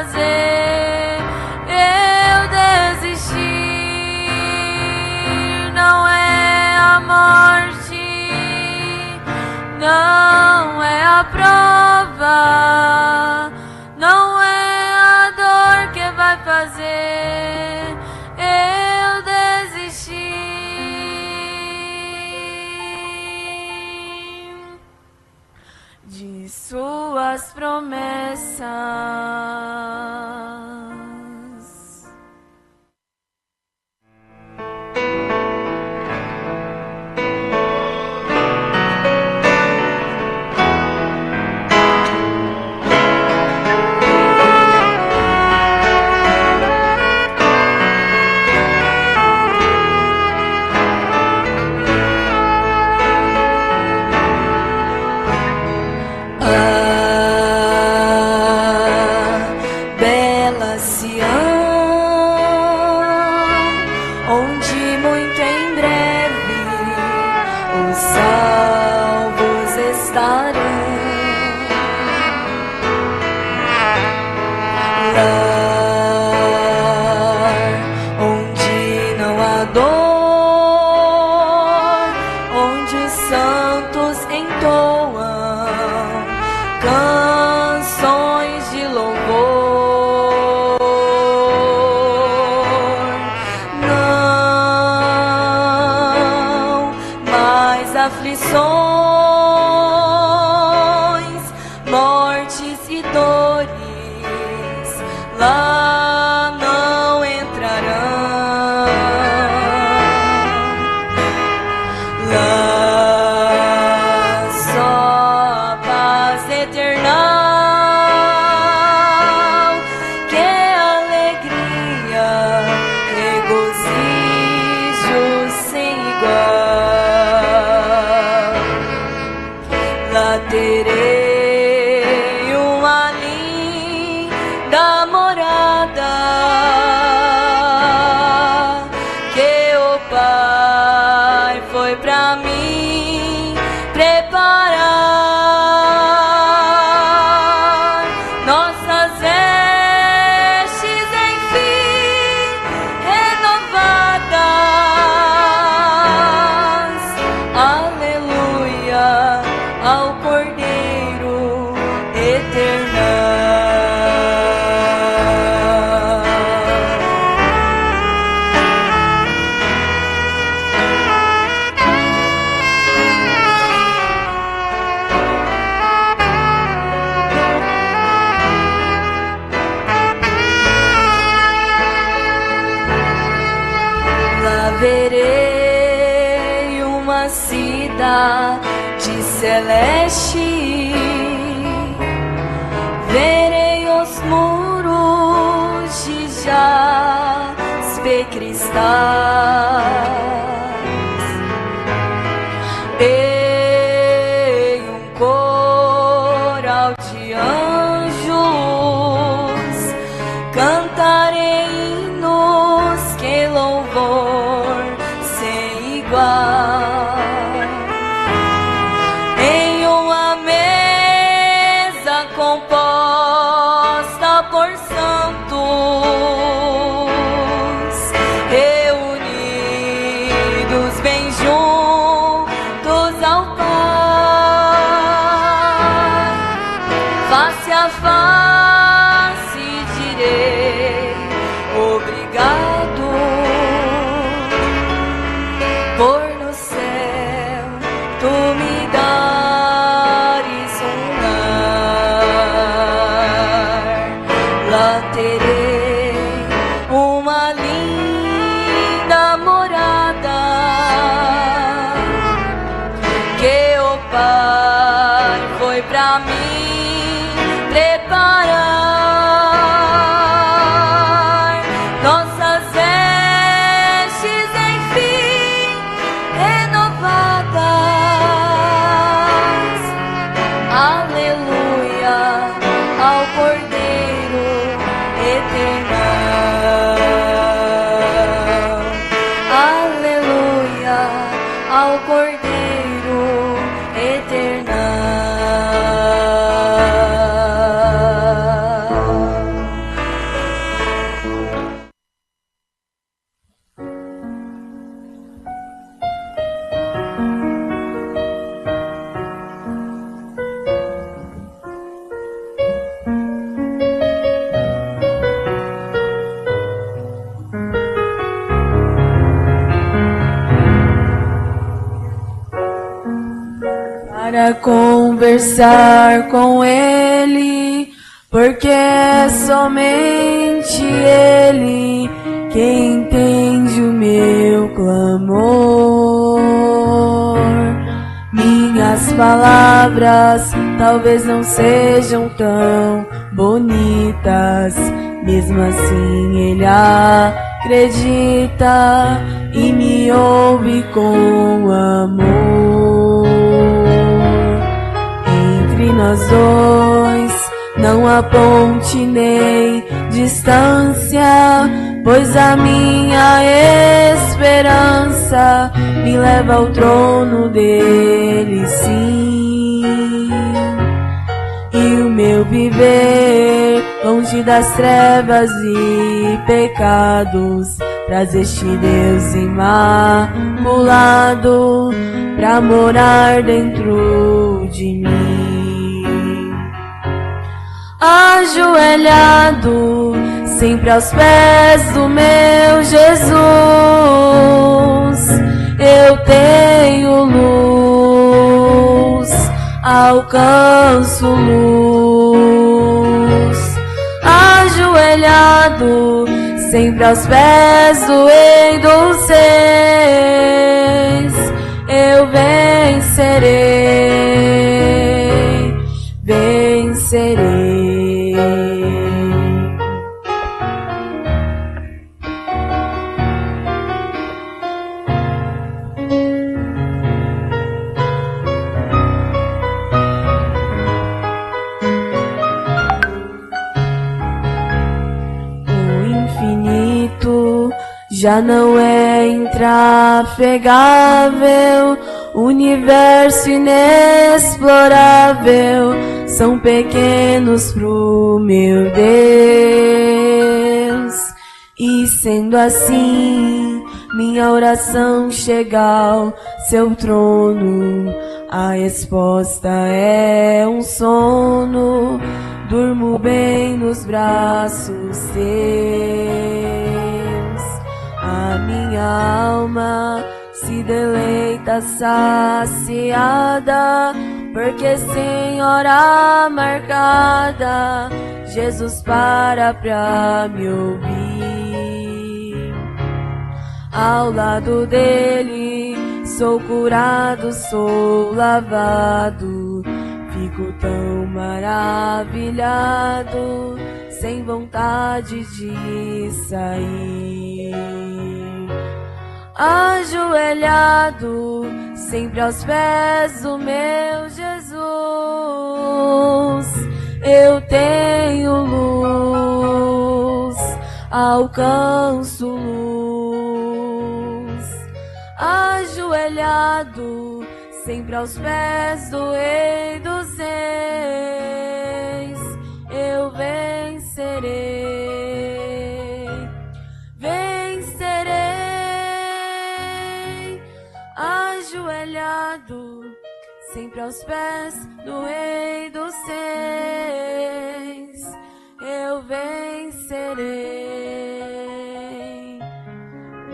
fazer eu desistir. Não é a morte, não é a prova, não é a dor que vai fazer eu desistir de suas promessas. Aflições, mortes e dores lá não entrarão. Lá só a paz eterna, que alegria, regozijo sem igual. Lá terei uma linda morada que o Pai foi pra mim preparar. Nossas vestes enfim renovadas. Aleluia ao Cordeiro eterno. Lá verei uma cidade celeste, verei os muros de jaspe cristais, e um coral de anjos, cantarei hinos, que louvor sem igual. Composta por santos, reunidos para conversar com Ele, porque é somente Ele quem entende o meu clamor. Minhas palavras talvez não sejam tão bonitas, mesmo assim Ele acredita e me ouve com amor. Entre nós dois não há ponte nem distância, pois a minha esperança me leva ao trono dele, sim. E o meu viver longe das trevas e pecados traz este Deus imaculado pra morar dentro de mim. Ajoelhado sempre aos pés do meu Jesus, eu tenho luz, alcanço luz. Ajoelhado sempre aos pés do Rei dos Reis, eu vencerei, vencerei. Já não é intrafegável, universo inexplorável são pequenos pro meu Deus. E sendo assim, minha oração chega ao seu trono, a resposta é um sono, durmo bem nos braços teus. A minha alma se deleita saciada, porque sem hora marcada Jesus para pra me ouvir. Ao lado dele sou curado, sou lavado, fico tão maravilhado, sem vontade de sair. Ajoelhado sempre aos pés do meu Jesus, eu tenho luz, alcanço luz. Ajoelhado sempre aos pés do Rei dos Reis, eu vencerei, vencerei. Ajoelhado sempre aos pés do Rei dos Reis, eu vencerei,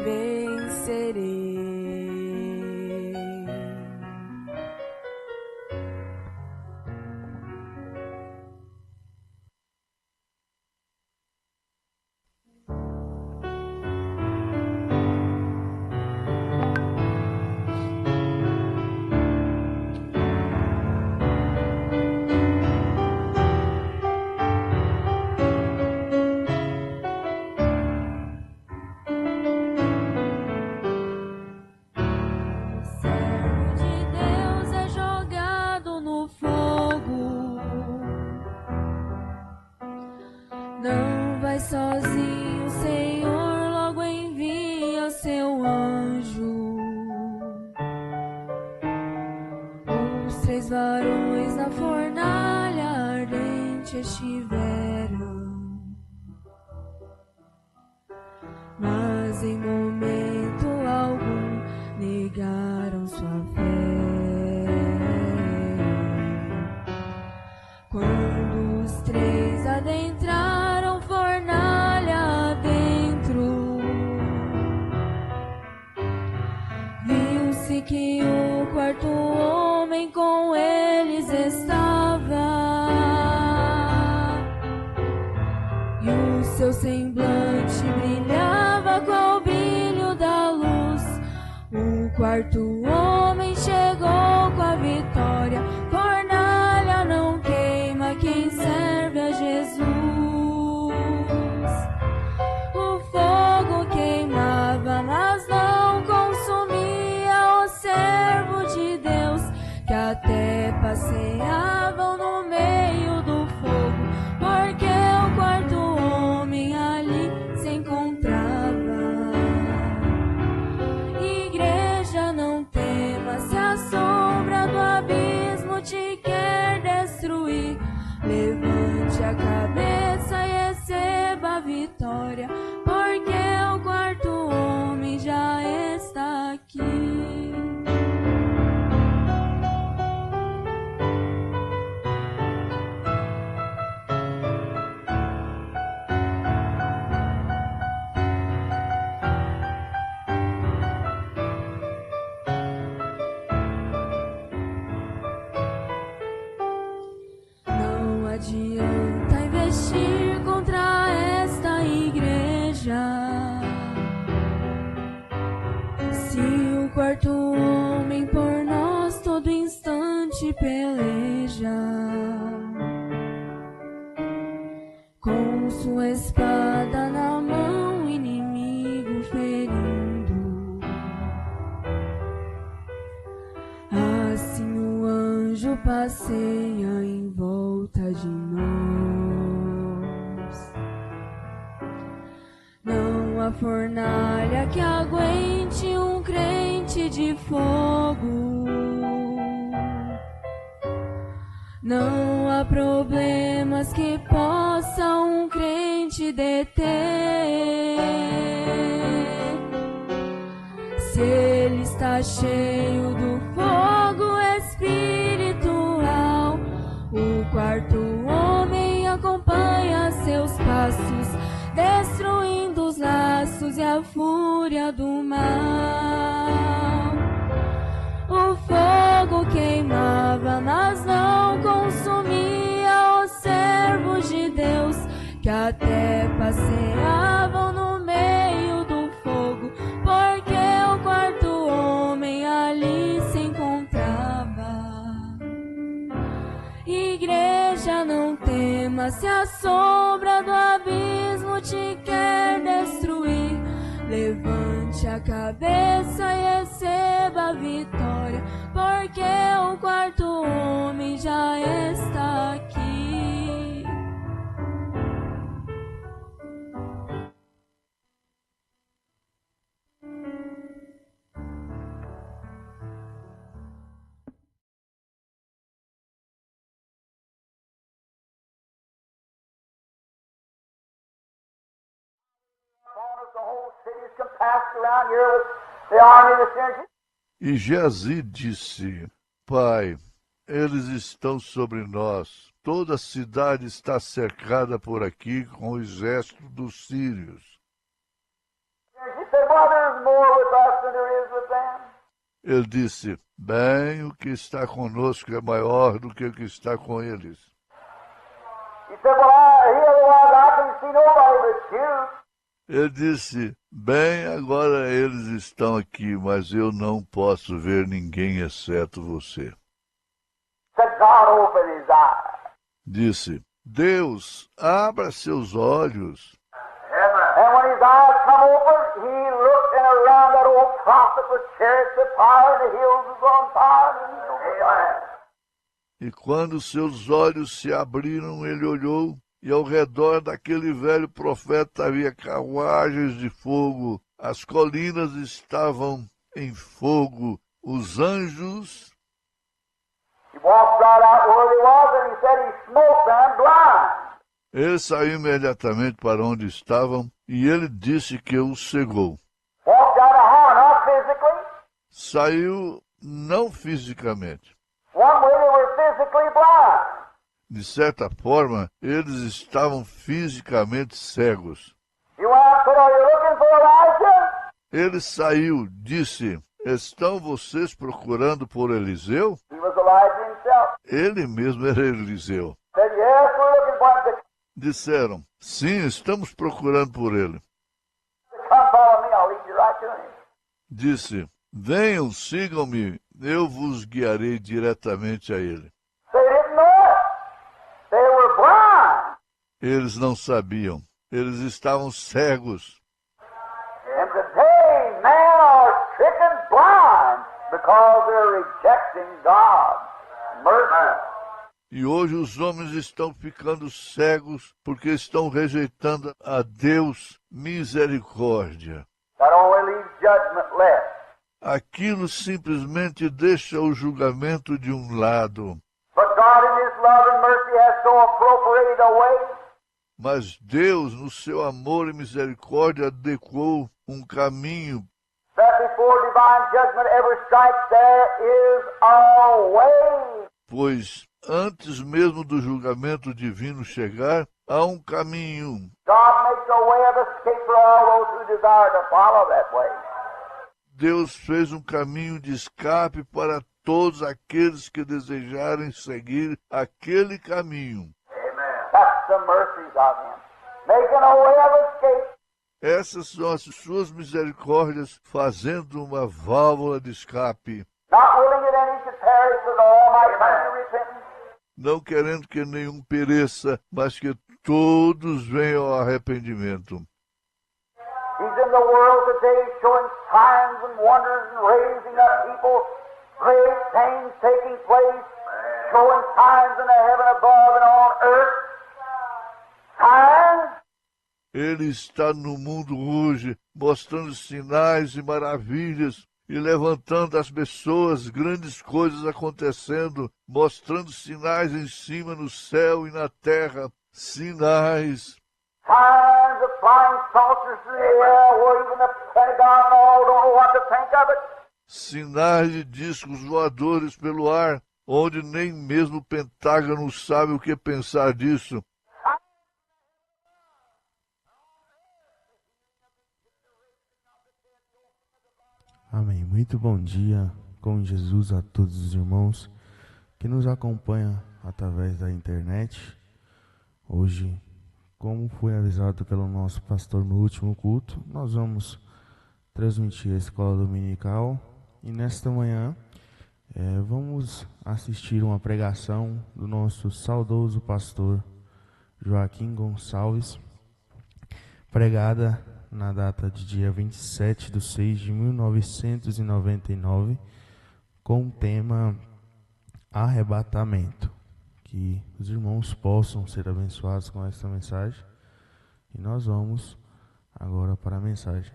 vencerei. Não vai sozinho, Senhor, logo envia seu anjo. Os 3 varões na fornalha ardente estiveram, mas em momento algum negaram sua fé. Quando os 3 adentraram fornalha dentro, viu-se que o quarto homem com ele deles estava, e o seu semblante brilhava com o brilho da luz. O quarto homem chegou com a vitória. Fornalha não queima quem serve a Jesus. O fogo queimava, mas não consumia o servo de Deus, que até passeavam no meio do fogo, porque o quarto homem ali se encontrava. Igreja, não temas, se a sombra do abismo te quer destruir. Levante a cabeça e receba a vitória, porque o quarto homem já está aqui. Não adianta investir contra esta igreja, se o quarto homem por nós todo instante peleja, com sua espada na mão, o inimigo ferindo. Assim o anjo passeia em volta de nós. Não há fornalha que aguente um crente de fogo. Não há problemas que possam um crente deter. Se ele está cheio do fogo espiritual, o quarto homem acompanha seus passos, destruindo os laços e a fúria do mal. O fogo queimava, mas não consumia os servos de Deus, que até passeavam no meio do fogo, porque o quarto homem ali se encontrava. Igreja, não temas, se a sombra do abismo te quer destruir. Levante a cabeça e receba a vitória, porque o quarto homem já está aqui. E Geazi disse: Pai, eles estão sobre nós. Toda a cidade está cercada por aqui com o exército dos sírios. Ele disse: Bem, o que está conosco é maior do que o que está com eles. Ele disse: Bem, agora eles estão aqui, mas eu não posso ver ninguém exceto você. Disse: Deus, abra seus olhos. E quando seus olhos se abriram, ele olhou, e ao redor daquele velho profeta havia carruagens de fogo, as colinas estavam em fogo, os anjos... Ele saiu imediatamente para onde estavam, e ele disse que os cegou. Saiu não fisicamente. De certa forma, eles estavam fisicamente cegos. Ele saiu, disse: Estão vocês procurando por Eliseu? Ele mesmo era Eliseu. Said, yes, we're looking for him. Disseram, sim, estamos procurando por ele. Come follow me, I'll lead you right to him. Disse, venham, sigam-me, eu vos guiarei diretamente a ele. They didn't know it. They were blind. Eles não sabiam, eles estavam cegos. And today, men are stricken blind because they're rejecting God's mercy. E hoje os homens estão ficando cegos porque estão rejeitando a Deus misericórdia. That only leaves judgment left. Aquilo simplesmente deixa o julgamento de um lado. But God in His love and mercy has so appropriated a way Mas Deus, no seu amor e misericórdia, adequou um caminho that before divine judgment ever strikes, there is a way. pois antes mesmo do julgamento divino chegar, há um caminho. God makes a way of escape for all those who desire to follow that way. Deus fez um caminho de escape para todos aqueles que desejarem seguir aquele caminho. That's the mercies of Him. Making a way of escape. Essas são as suas misericórdias, fazendo uma válvula de escape, Not willing that any should perish, but all might come to repentance. não querendo que nenhum pereça, mas que todos venham ao arrependimento. He's in the world today showing signs and wonders and raising up people. Great things taking place. Showing signs in the heaven above and on earth. Signs. Ele está no mundo hoje, mostrando sinais e maravilhas e levantando as pessoas, grandes coisas acontecendo, mostrando sinais em cima no céu e na terra, sinais. Signs of flying saucers in the air where even the Pentagon and all don't know what to think of it. Sinais de discos voadores pelo ar, onde nem mesmo o Pentágono sabe o que pensar disso. Amém. Muito bom dia com Jesus a todos os irmãos que nos acompanham através da internet. Hoje, como foi avisado pelo nosso pastor no último culto, nós vamos transmitir a escola dominical e nesta manhã vamos assistir uma pregação do nosso saudoso pastor Joaquim Gonçalves, pregada na data de dia 27/6/1999, com o tema arrebatamento. Que os irmãos possam ser abençoados com esta mensagem. E nós vamos agora para a mensagem.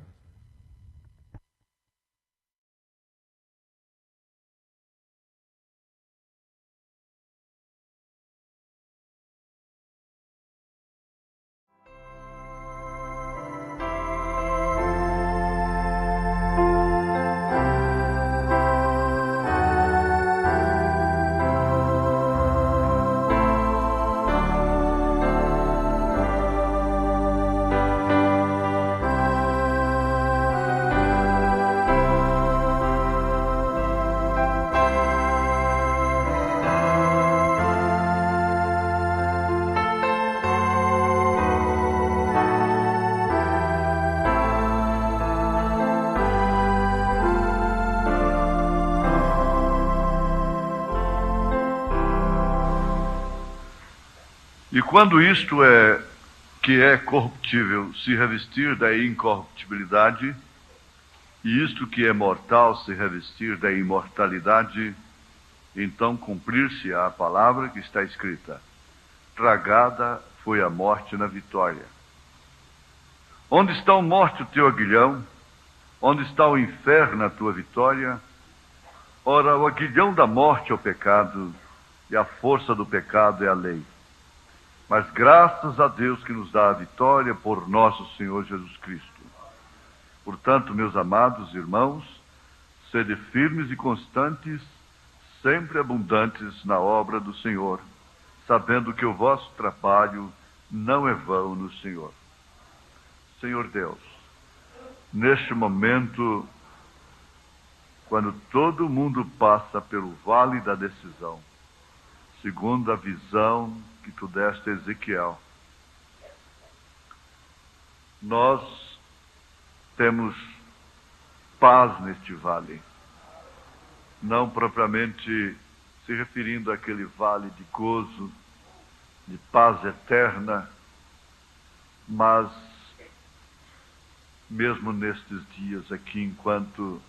E quando isto que é corruptível se revestir da incorruptibilidade, e isto que é mortal se revestir da imortalidade, então cumprir-se-á a palavra que está escrita: tragada foi a morte na vitória. Onde está, o morte, o teu aguilhão? Onde está o inferno, a tua vitória? Ora, o aguilhão da morte é o pecado, e a força do pecado é a lei. Mas graças a Deus que nos dá a vitória por nosso Senhor Jesus Cristo. Portanto, meus amados irmãos, sede firmes e constantes, sempre abundantes na obra do Senhor, sabendo que o vosso trabalho não é vão no Senhor. Senhor Deus, neste momento, quando todo mundo passa pelo vale da decisão, segundo a visão que tu deste a Ezequiel. Nós temos paz neste vale, não propriamente se referindo àquele vale de gozo, de paz eterna, mas mesmo nestes dias aqui, enquanto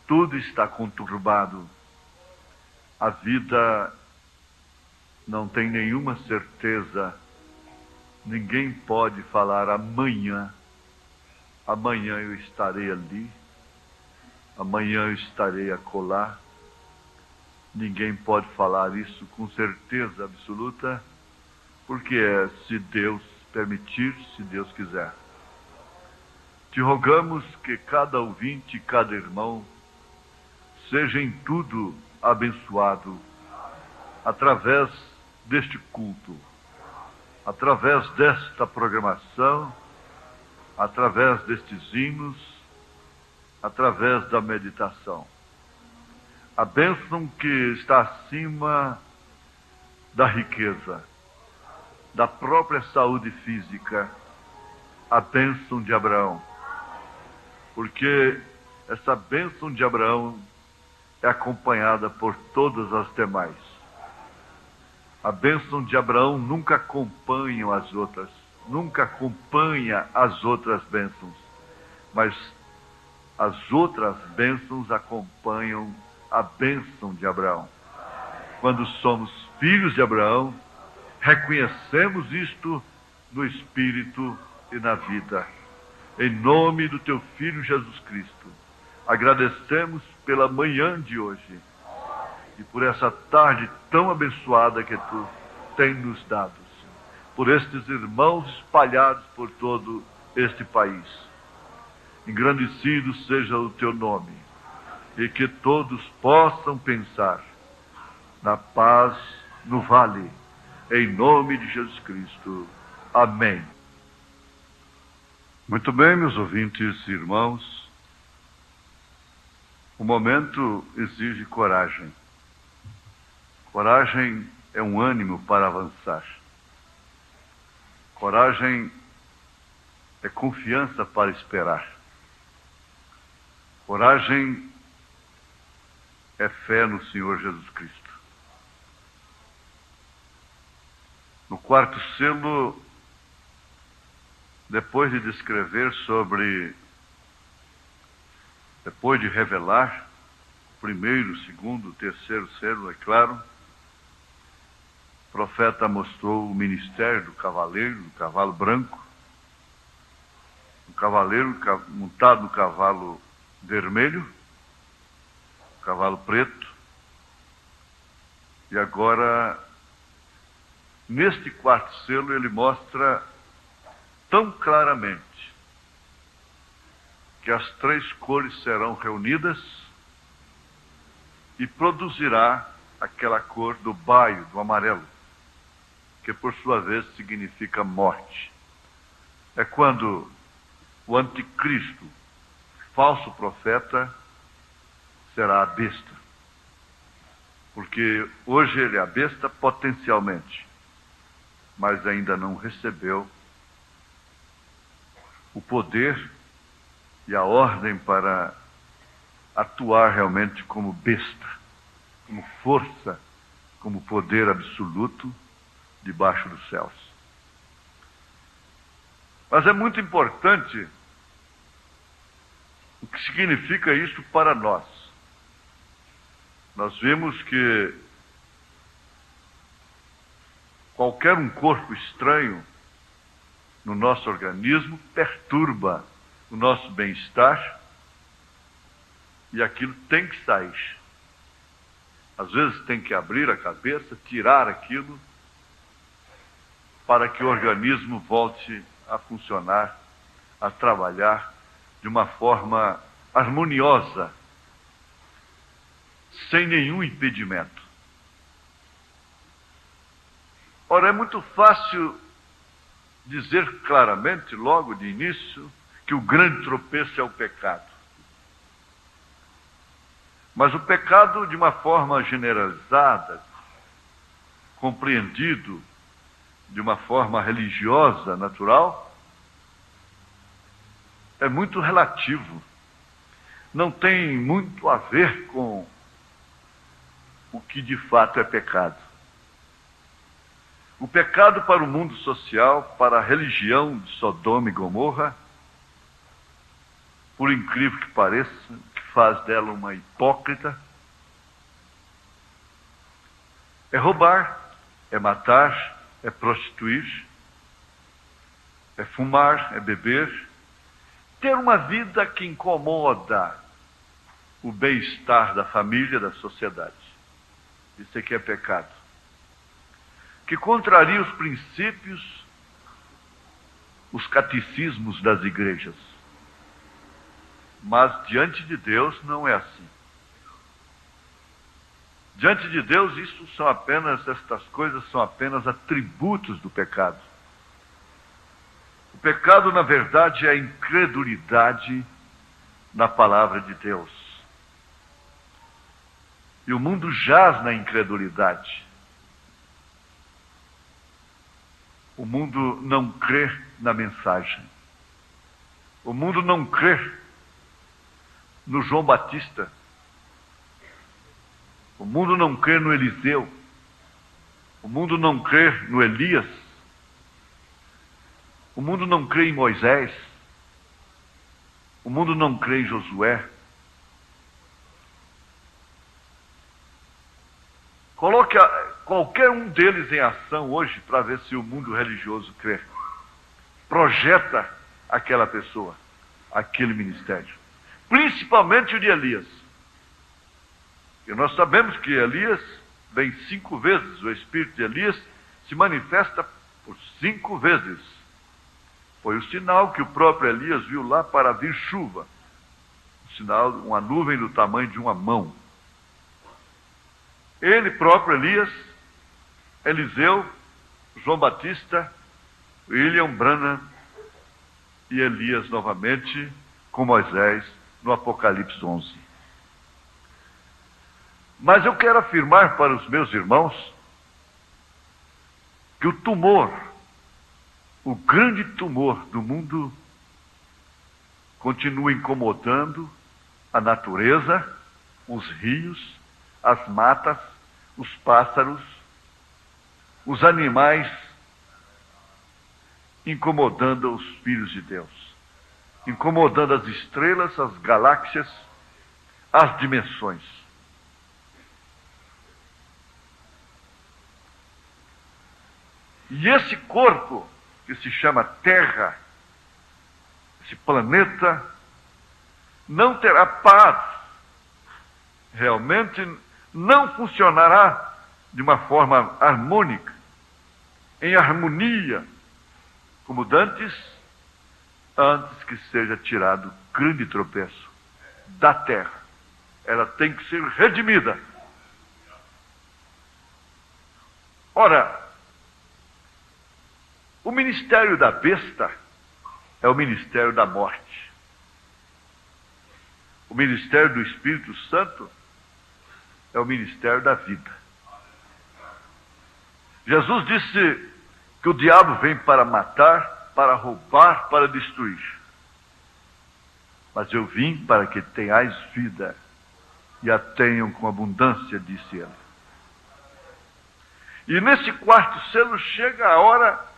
tudo está conturbado, a vida não tem nenhuma certeza, ninguém pode falar amanhã eu estarei ali, amanhã eu estarei acolá. Ninguém pode falar isso com certeza absoluta, porque é se Deus permitir, se Deus quiser. Te rogamos que cada ouvinte, cada irmão, seja em tudo abençoado através deste culto, através desta programação, através destes hinos, através da meditação. A bênção que está acima da riqueza, da própria saúde física, a bênção de Abraão. Porque essa bênção de Abraão é acompanhada por todas as demais. A bênção de Abraão nunca acompanha as outras, nunca acompanha as outras bênçãos, mas as outras bênçãos acompanham a bênção de Abraão. Quando somos filhos de Abraão, reconhecemos isto no Espírito e na vida. Em nome do teu Filho Jesus Cristo, agradecemos pela manhã de hoje e por essa tarde tão abençoada que tu tens nos dado, por estes irmãos espalhados por todo este país. Engrandecido seja o teu nome e que todos possam pensar na paz no vale, em nome de Jesus Cristo. Amém. Muito bem, meus ouvintes e irmãos, o momento exige coragem. Coragem é um ânimo para avançar. Coragem é confiança para esperar. Coragem é fé no Senhor Jesus Cristo. No quarto selo, depois de descrever depois de revelar o primeiro, o segundo, o terceiro selo, é claro, o profeta mostrou o ministério do cavaleiro, do cavalo branco, o cavaleiro montado no cavalo vermelho, o cavalo preto, e agora, neste quarto selo, ele mostra tão claramente que as três cores serão reunidas e produzirá aquela cor do baio, do amarelo, que por sua vez significa morte. É quando o anticristo, falso profeta, será a besta. Porque hoje ele é a besta potencialmente, mas ainda não recebeu o poder e a ordem para atuar realmente como besta, como força, como poder absoluto debaixo dos céus. Mas é muito importante o que significa isso para nós. Nós vimos que qualquer um corpo estranho no nosso organismo perturba o nosso bem-estar e aquilo tem que sair. Às vezes tem que abrir a cabeça, tirar aquilo para que o organismo volte a funcionar, a trabalhar de uma forma harmoniosa, sem nenhum impedimento. Ora, é muito fácil dizer claramente, logo de início, que o grande tropeço é o pecado. Mas o pecado, de uma forma generalizada, compreendido de uma forma religiosa, natural, é muito relativo. Não tem muito a ver com o que de fato é pecado. O pecado para o mundo social, para a religião de Sodoma e Gomorra, por incrível que pareça, que faz dela uma hipócrita, é roubar, é matar, é prostituir, é fumar, é beber, ter uma vida que incomoda o bem-estar da família, da sociedade. Isso aqui é pecado. Que contraria os princípios, os catecismos das igrejas. Mas diante de Deus não é assim. Diante de Deus, estas coisas são apenas atributos do pecado. O pecado, na verdade, é a incredulidade na palavra de Deus. E o mundo jaz na incredulidade. O mundo não crê na mensagem. O mundo não crê no João Batista. O mundo não crê no Eliseu. O mundo não crê no Elias. O mundo não crê em Moisés. O mundo não crê em Josué. Coloque qualquer um deles em ação hoje para ver se o mundo religioso crê. Projeta aquela pessoa, aquele ministério. Principalmente o de Elias. E nós sabemos que Elias vem 5 vezes. O espírito de Elias se manifesta por 5 vezes. Foi o sinal que o próprio Elias viu lá para vir chuva. O sinal, uma nuvem do tamanho de uma mão. Ele próprio, Elias, Eliseu, João Batista, William Branham e Elias novamente com Moisés no Apocalipse 11. Mas eu quero afirmar para os meus irmãos que o tumor, o grande tumor do mundo, continua incomodando a natureza, os rios, as matas, os pássaros, os animais, incomodando os filhos de Deus, incomodando as estrelas, as galáxias, as dimensões. E esse corpo, que se chama Terra, esse planeta, não terá paz. Realmente não funcionará de uma forma harmônica, em harmonia, como dantes, antes que seja tirado o grande tropeço da terra. Ela tem que ser redimida. Ora, o ministério da besta é o ministério da morte. O ministério do Espírito Santo é o ministério da vida. Jesus disse que o diabo vem para matar, para roubar, para destruir. Mas eu vim para que tenhais vida e a tenham com abundância, disse ele. E nesse 4º selo chega a hora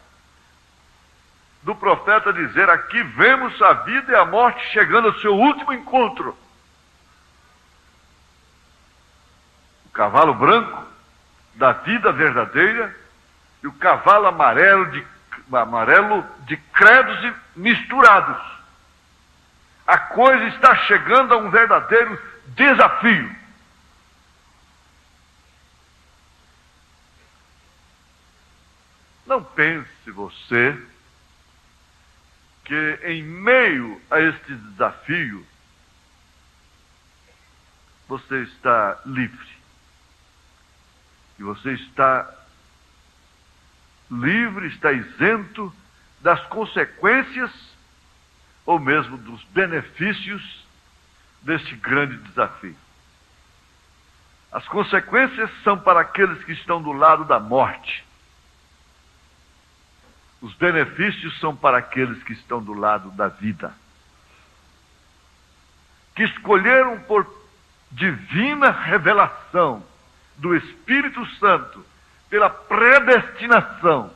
do profeta dizer: aqui vemos a vida e a morte chegando ao seu último encontro. O cavalo branco da vida verdadeira e o cavalo amarelo de credos misturados. A coisa está chegando a um verdadeiro desafio. Não pense você que em meio a este desafio você está livre. E você está livre, está isento das consequências ou mesmo dos benefícios deste grande desafio. As consequências são para aqueles que estão do lado da morte. Os benefícios são para aqueles que estão do lado da vida. Que escolheram por divina revelação do Espírito Santo, pela predestinação,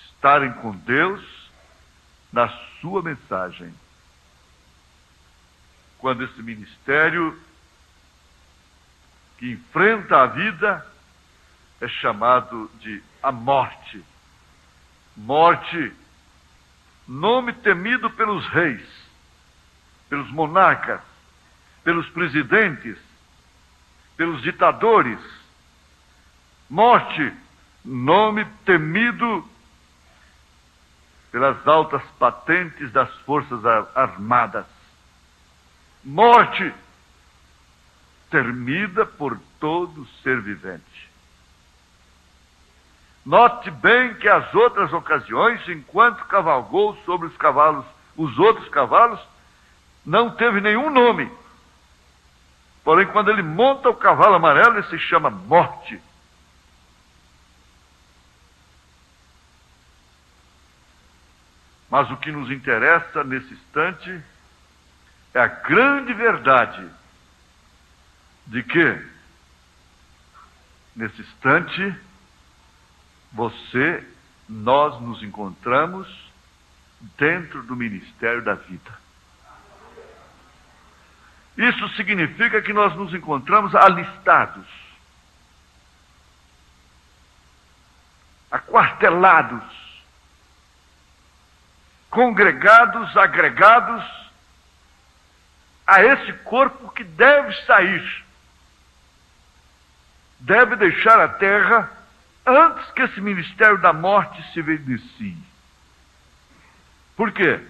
estarem com Deus na sua mensagem. Quando esse ministério que enfrenta a vida é chamado de a morte. Morte, nome temido pelos reis, pelos monarcas, pelos presidentes, pelos ditadores. Morte, nome temido pelas altas patentes das forças armadas. Morte, temida por todo ser vivente. Note bem que as outras ocasiões, enquanto cavalgou sobre os cavalos, os outros cavalos, não teve nenhum nome. Porém, quando ele monta o cavalo amarelo, ele se chama Morte. Mas o que nos interessa nesse instante é a grande verdade de que, nesse instante, nós nos encontramos dentro do ministério da vida. Isso significa que nós nos encontramos alistados, aquartelados, congregados, agregados a esse corpo que deve sair, deve deixar a terra antes que esse ministério da morte se inicie. Por quê?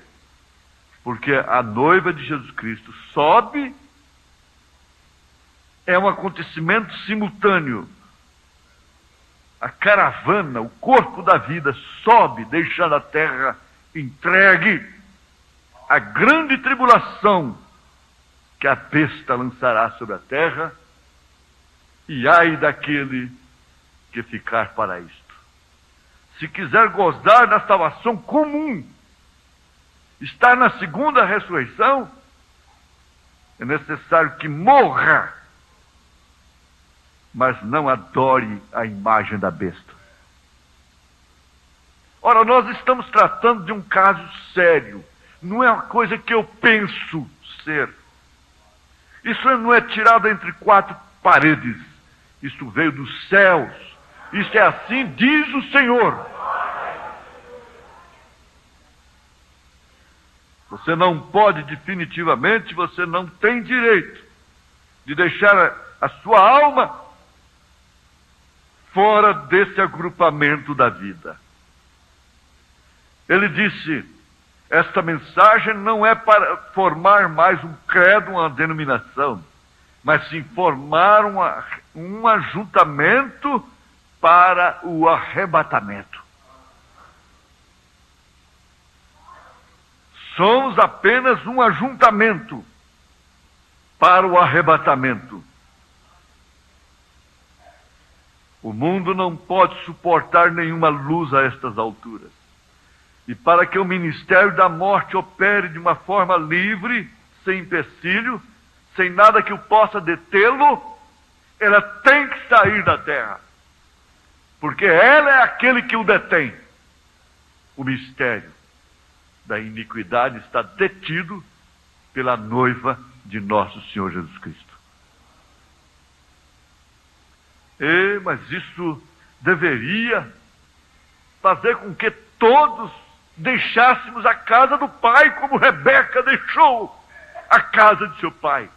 Porque a noiva de Jesus Cristo sobe, é um acontecimento simultâneo. A caravana, o corpo da vida sobe, deixando a terra entregue à grande tribulação que a besta lançará sobre a terra, e ai daquele que ficar para isto. Se quiser gozar da salvação comum, estar na segunda ressurreição, é necessário que morra, mas não adore a imagem da besta. Ora, nós estamos tratando de um caso sério, não é uma coisa que eu penso ser. Isso não é tirado entre quatro paredes, isso veio dos céus, isso é assim diz o Senhor. Você não pode, definitivamente, você não tem direito de deixar a sua alma fora desse agrupamento da vida. Ele disse, esta mensagem não é para formar mais um credo, uma denominação, mas sim formar um ajuntamento para o arrebatamento. Somos apenas um ajuntamento para o arrebatamento. O mundo não pode suportar nenhuma luz a estas alturas. E para que o ministério da morte opere de uma forma livre, sem empecilho, sem nada que o possa detê-lo, ela tem que sair da terra. Porque ela é aquele que o detém. O mistério da iniquidade está detido pela noiva de nosso Senhor Jesus Cristo. Mas isso deveria fazer com que todos deixássemos a casa do pai, como Rebeca deixou a casa de seu pai,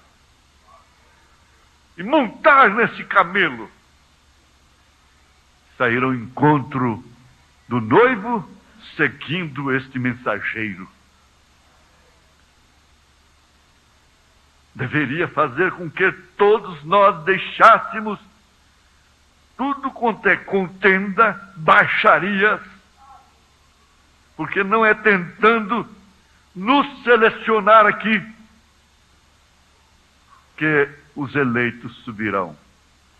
e montar nesse camelo, sair ao encontro do noivo, seguindo este mensageiro. Deveria fazer com que todos nós deixássemos tudo quanto é contenda, baixarias, porque não é tentando nos selecionar aqui que os eleitos subirão.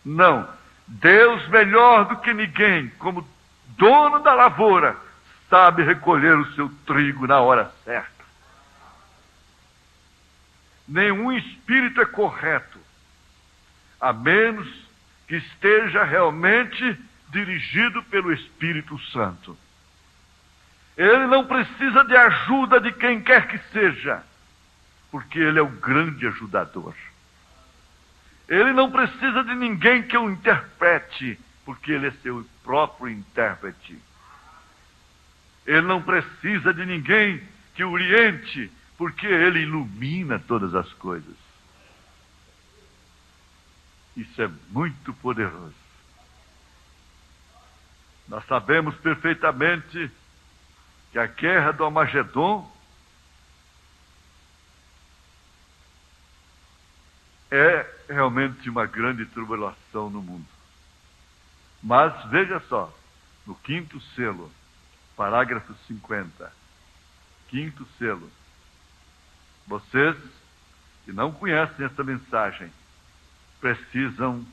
Não. Deus, melhor do que ninguém, como dono da lavoura, sabe recolher o seu trigo na hora certa. Nenhum espírito é correto, a menos que esteja realmente dirigido pelo Espírito Santo. Ele não precisa de ajuda de quem quer que seja, porque ele é o grande ajudador. Ele não precisa de ninguém que o interprete, porque ele é seu próprio intérprete. Ele não precisa de ninguém que o oriente, porque ele ilumina todas as coisas. Isso é muito poderoso. Nós sabemos perfeitamente que a guerra do Armagedon é realmente uma grande tribulação no mundo. Mas veja só, no 5º selo, parágrafo 50, 5º selo, vocês que não conhecem essa mensagem precisam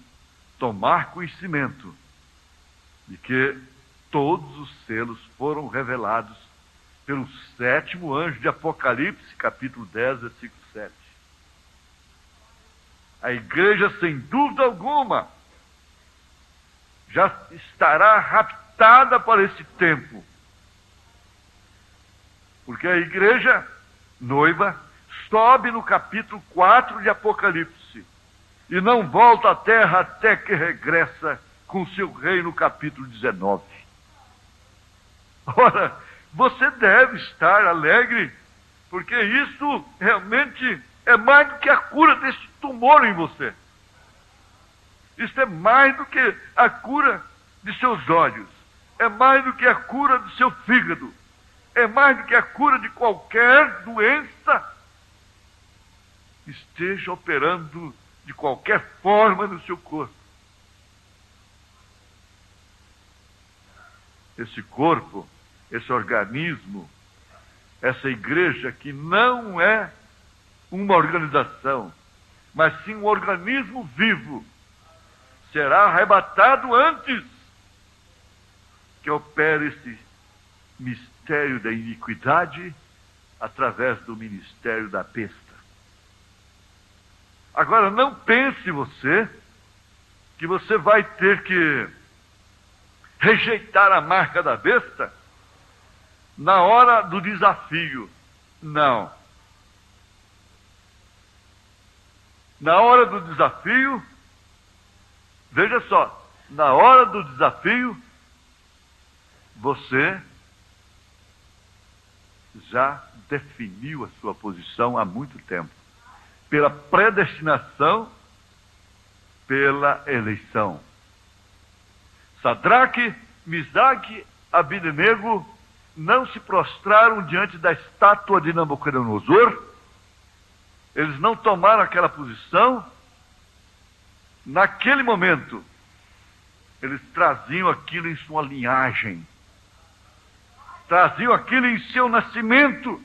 tomar conhecimento de que todos os selos foram revelados pelo 7º anjo de Apocalipse, capítulo 10, versículo 7. A igreja, sem dúvida alguma, já estará raptada para esse tempo. Porque a igreja noiva sobe no capítulo 4 de Apocalipse e não volta à terra até que regressa com seu rei no capítulo 19. Ora, você deve estar alegre, porque isso realmente é mais do que a cura desse tumor em você. Isso é mais do que a cura de seus olhos. É mais do que a cura do seu fígado. É mais do que a cura de qualquer doença que esteja operando de qualquer forma no seu corpo. Esse corpo, esse organismo, essa igreja que não é uma organização, mas sim um organismo vivo, será arrebatado antes que opere esse mistério da iniquidade através do ministério da besta. Agora, não pense você que você vai ter que rejeitar a marca da besta na hora do desafio. Não. Na hora do desafio, veja só, na hora do desafio, você já definiu a sua posição há muito tempo. Pela predestinação, pela eleição. Sadraque, Misaque, Abednego não se prostraram diante da estátua de Nabucodonosor. Eles não tomaram aquela posição. Naquele momento, eles traziam aquilo em sua linhagem. Traziam aquilo em seu nascimento.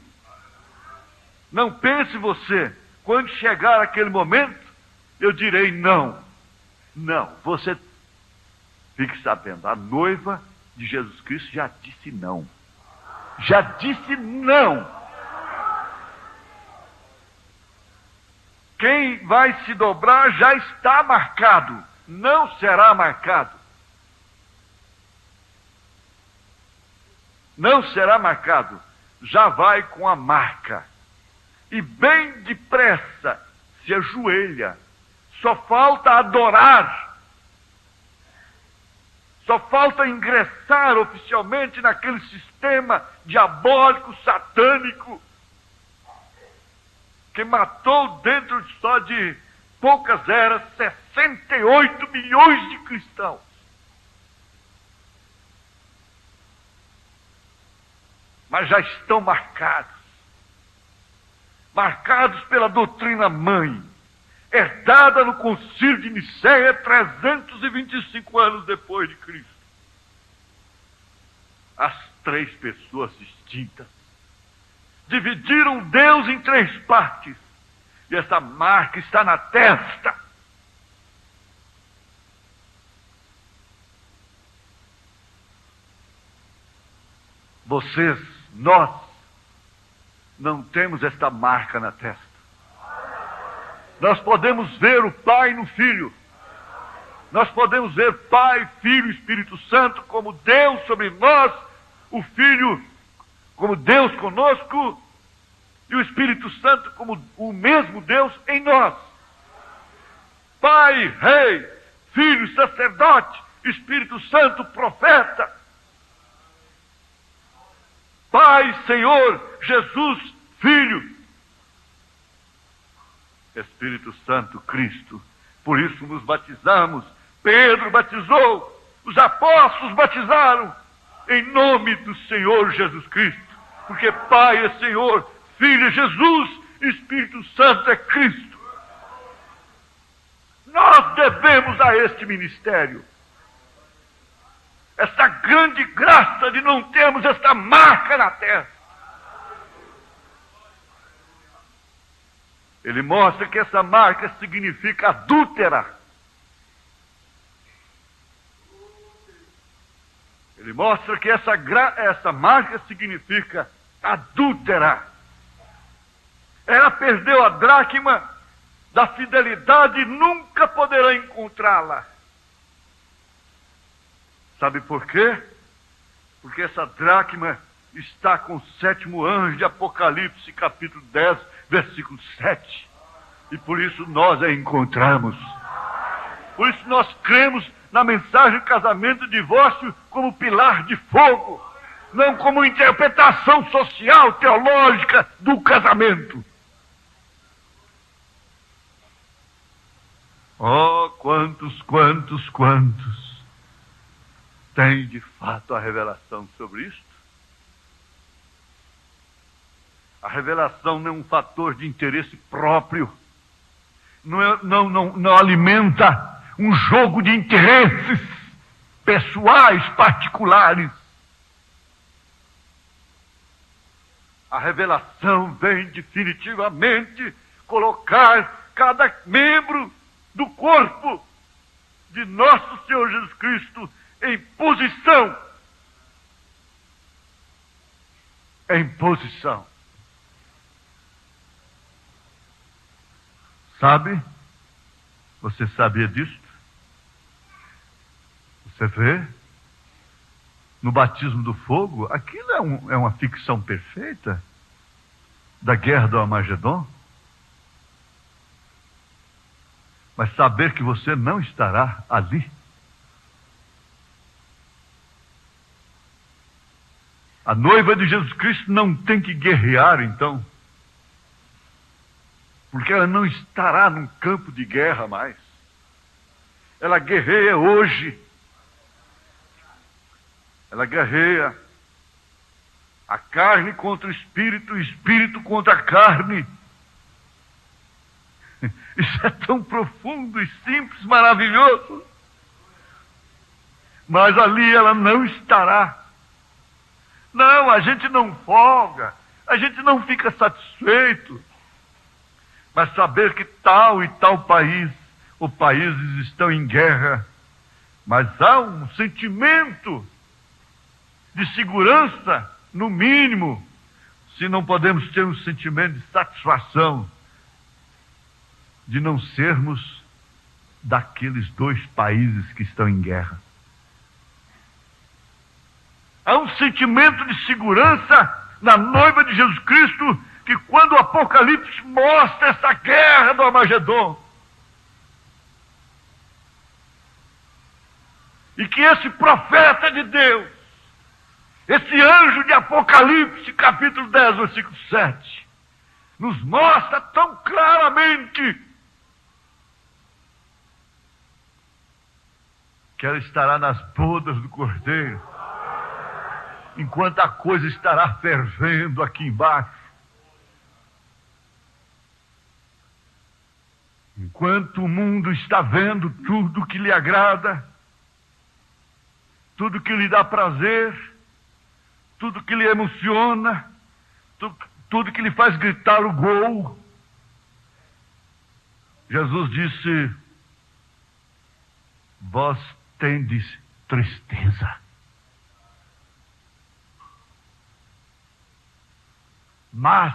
Não pense você, quando chegar aquele momento, eu direi não. Não, você fique sabendo, a noiva de Jesus Cristo já disse não. Já disse não. Quem vai se dobrar já está marcado, não será marcado. Não será marcado, já vai com a marca. E bem depressa se ajoelha. Só falta adorar. Só falta ingressar oficialmente naquele sistema diabólico, satânico, que matou dentro só de poucas eras 68 milhões de cristãos. Mas já estão marcados. Marcados pela doutrina mãe, herdada no concílio de Nicéia 325 anos depois de Cristo. As três pessoas distintas dividiram Deus em três partes E essa marca está na testa. Vocês, nós, não temos esta marca na testa. Nós podemos ver o Pai no Filho. Nós podemos ver Pai, Filho e Espírito Santo como Deus sobre nós, o Filho como Deus conosco e o Espírito Santo como o mesmo Deus em nós. Pai, Rei, Filho, Sacerdote, Espírito Santo, Profeta. Pai, Senhor, Jesus, Filho, Espírito Santo, Cristo. Por isso nos batizamos. Pedro batizou, os apóstolos batizaram em nome do Senhor Jesus Cristo. Porque Pai é Senhor, Filho é Jesus, Espírito Santo é Cristo. Nós devemos a este ministério essa grande graça de não termos esta marca na terra. Ele mostra que essa marca significa adúltera. Ele mostra que essa marca significa adúltera. Ela perdeu a dracma da fidelidade e nunca poderá encontrá-la. Sabe por quê? Porque essa dracma está com o 7º anjo de Apocalipse, capítulo 10, versículo 7. E por isso nós a encontramos. Por isso nós cremos na mensagem de casamento e divórcio como pilar de fogo, não como interpretação social, teológica do casamento. Oh, quantos tem de fato a revelação sobre isto? A revelação não é um fator de interesse próprio. Não alimenta um jogo de interesses pessoais, particulares. A revelação vem definitivamente colocar cada membro do corpo de nosso Senhor Jesus Cristo em posição. Em posição. Sabe? Você sabia disso? Você vê? No batismo do fogo, aquilo é uma ficção perfeita da guerra do Armagedon. Mas saber que você não estará ali. A noiva de Jesus Cristo não tem que guerrear, então. Porque ela não estará num campo de guerra mais. Ela guerreia hoje. Ela guerreia a carne contra o espírito contra a carne. Isso é tão profundo e simples, maravilhoso. Mas ali ela não estará. Não, a gente não folga, a gente não fica satisfeito. Mas saber que tal e tal país ou países estão em guerra, mas há um sentimento de segurança, no mínimo, se não podemos ter um sentimento de satisfação de não sermos daqueles 2 países que estão em guerra. Há um sentimento de segurança na noiva de Jesus Cristo, que quando o Apocalipse mostra essa guerra do Armagedon, e que esse profeta de Deus, esse anjo de Apocalipse, capítulo 10, versículo 7, nos mostra tão claramente que ela estará nas bodas do Cordeiro, enquanto a coisa estará fervendo aqui embaixo. Enquanto o mundo está vendo tudo que lhe agrada, tudo que lhe dá prazer, tudo que lhe emociona, tudo que lhe faz gritar o gol, Jesus disse: vós tendes tristeza. Mas,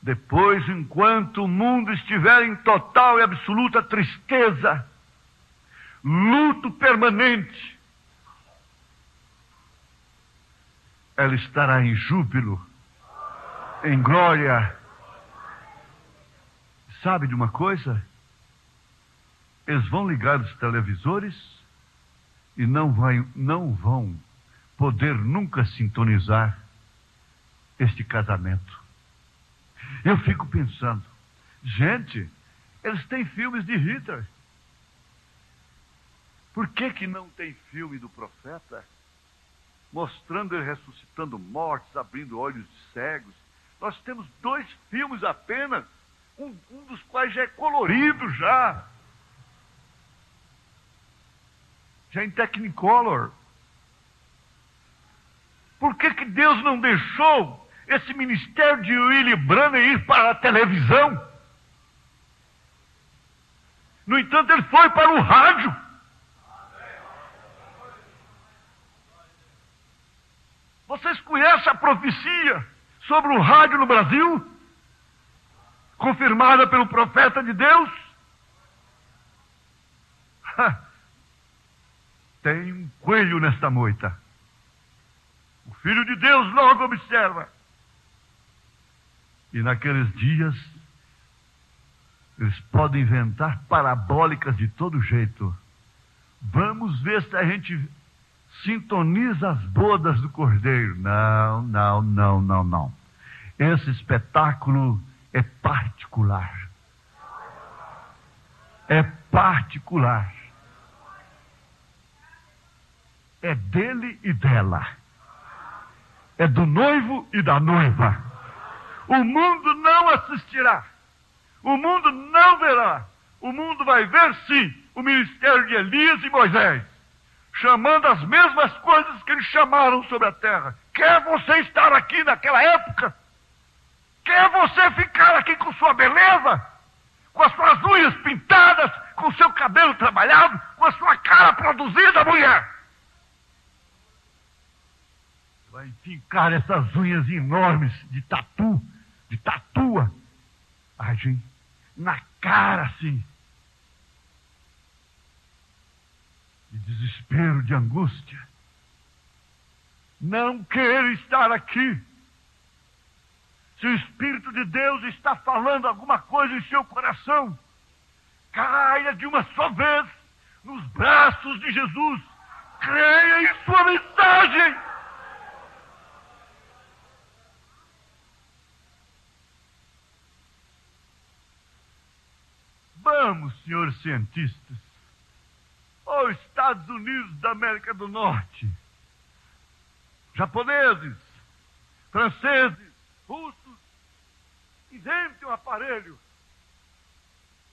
depois, enquanto o mundo estiver em total e absoluta tristeza, luto permanente, ela estará em júbilo, em glória. Sabe de uma coisa? Eles vão ligar os televisores e não vão poder nunca sintonizar este casamento. Eu fico pensando, gente, eles têm filmes de Hitler. Por que não tem filme do profeta mostrando ele ressuscitando mortos, abrindo olhos de cegos? Nós temos 2 filmes apenas, um dos quais já é colorido já em Technicolor. Por que Deus não deixou esse ministério de Willy Branham ir para a televisão? No entanto, ele foi para o rádio. Vocês conhecem a profecia sobre o rádio no Brasil? Confirmada pelo profeta de Deus? Tem um coelho nesta moita. O Filho de Deus logo observa. E naqueles dias, eles podem inventar parabólicas de todo jeito. Vamos ver se a gente sintoniza as bodas do Cordeiro. Não. Esse espetáculo é particular. É particular. É dele e dela. É do noivo e da noiva. O mundo não assistirá. O mundo não verá. O mundo vai ver, sim, o ministério de Elias e Moisés, chamando as mesmas coisas que eles chamaram sobre a terra. Quer você estar aqui naquela época? Quer você ficar aqui com sua beleza? Com as suas unhas pintadas? Com o seu cabelo trabalhado? Com a sua cara produzida, mulher? Vai fincar essas unhas enormes de tatuagem, na cara, assim, de desespero, de angústia. Não quero estar aqui. Se o Espírito de Deus está falando alguma coisa em seu coração, caia de uma só vez nos braços de Jesus. Creia em sua mensagem. Vamos, senhores cientistas, aos Estados Unidos da América do Norte, japoneses, franceses, russos, inventem um aparelho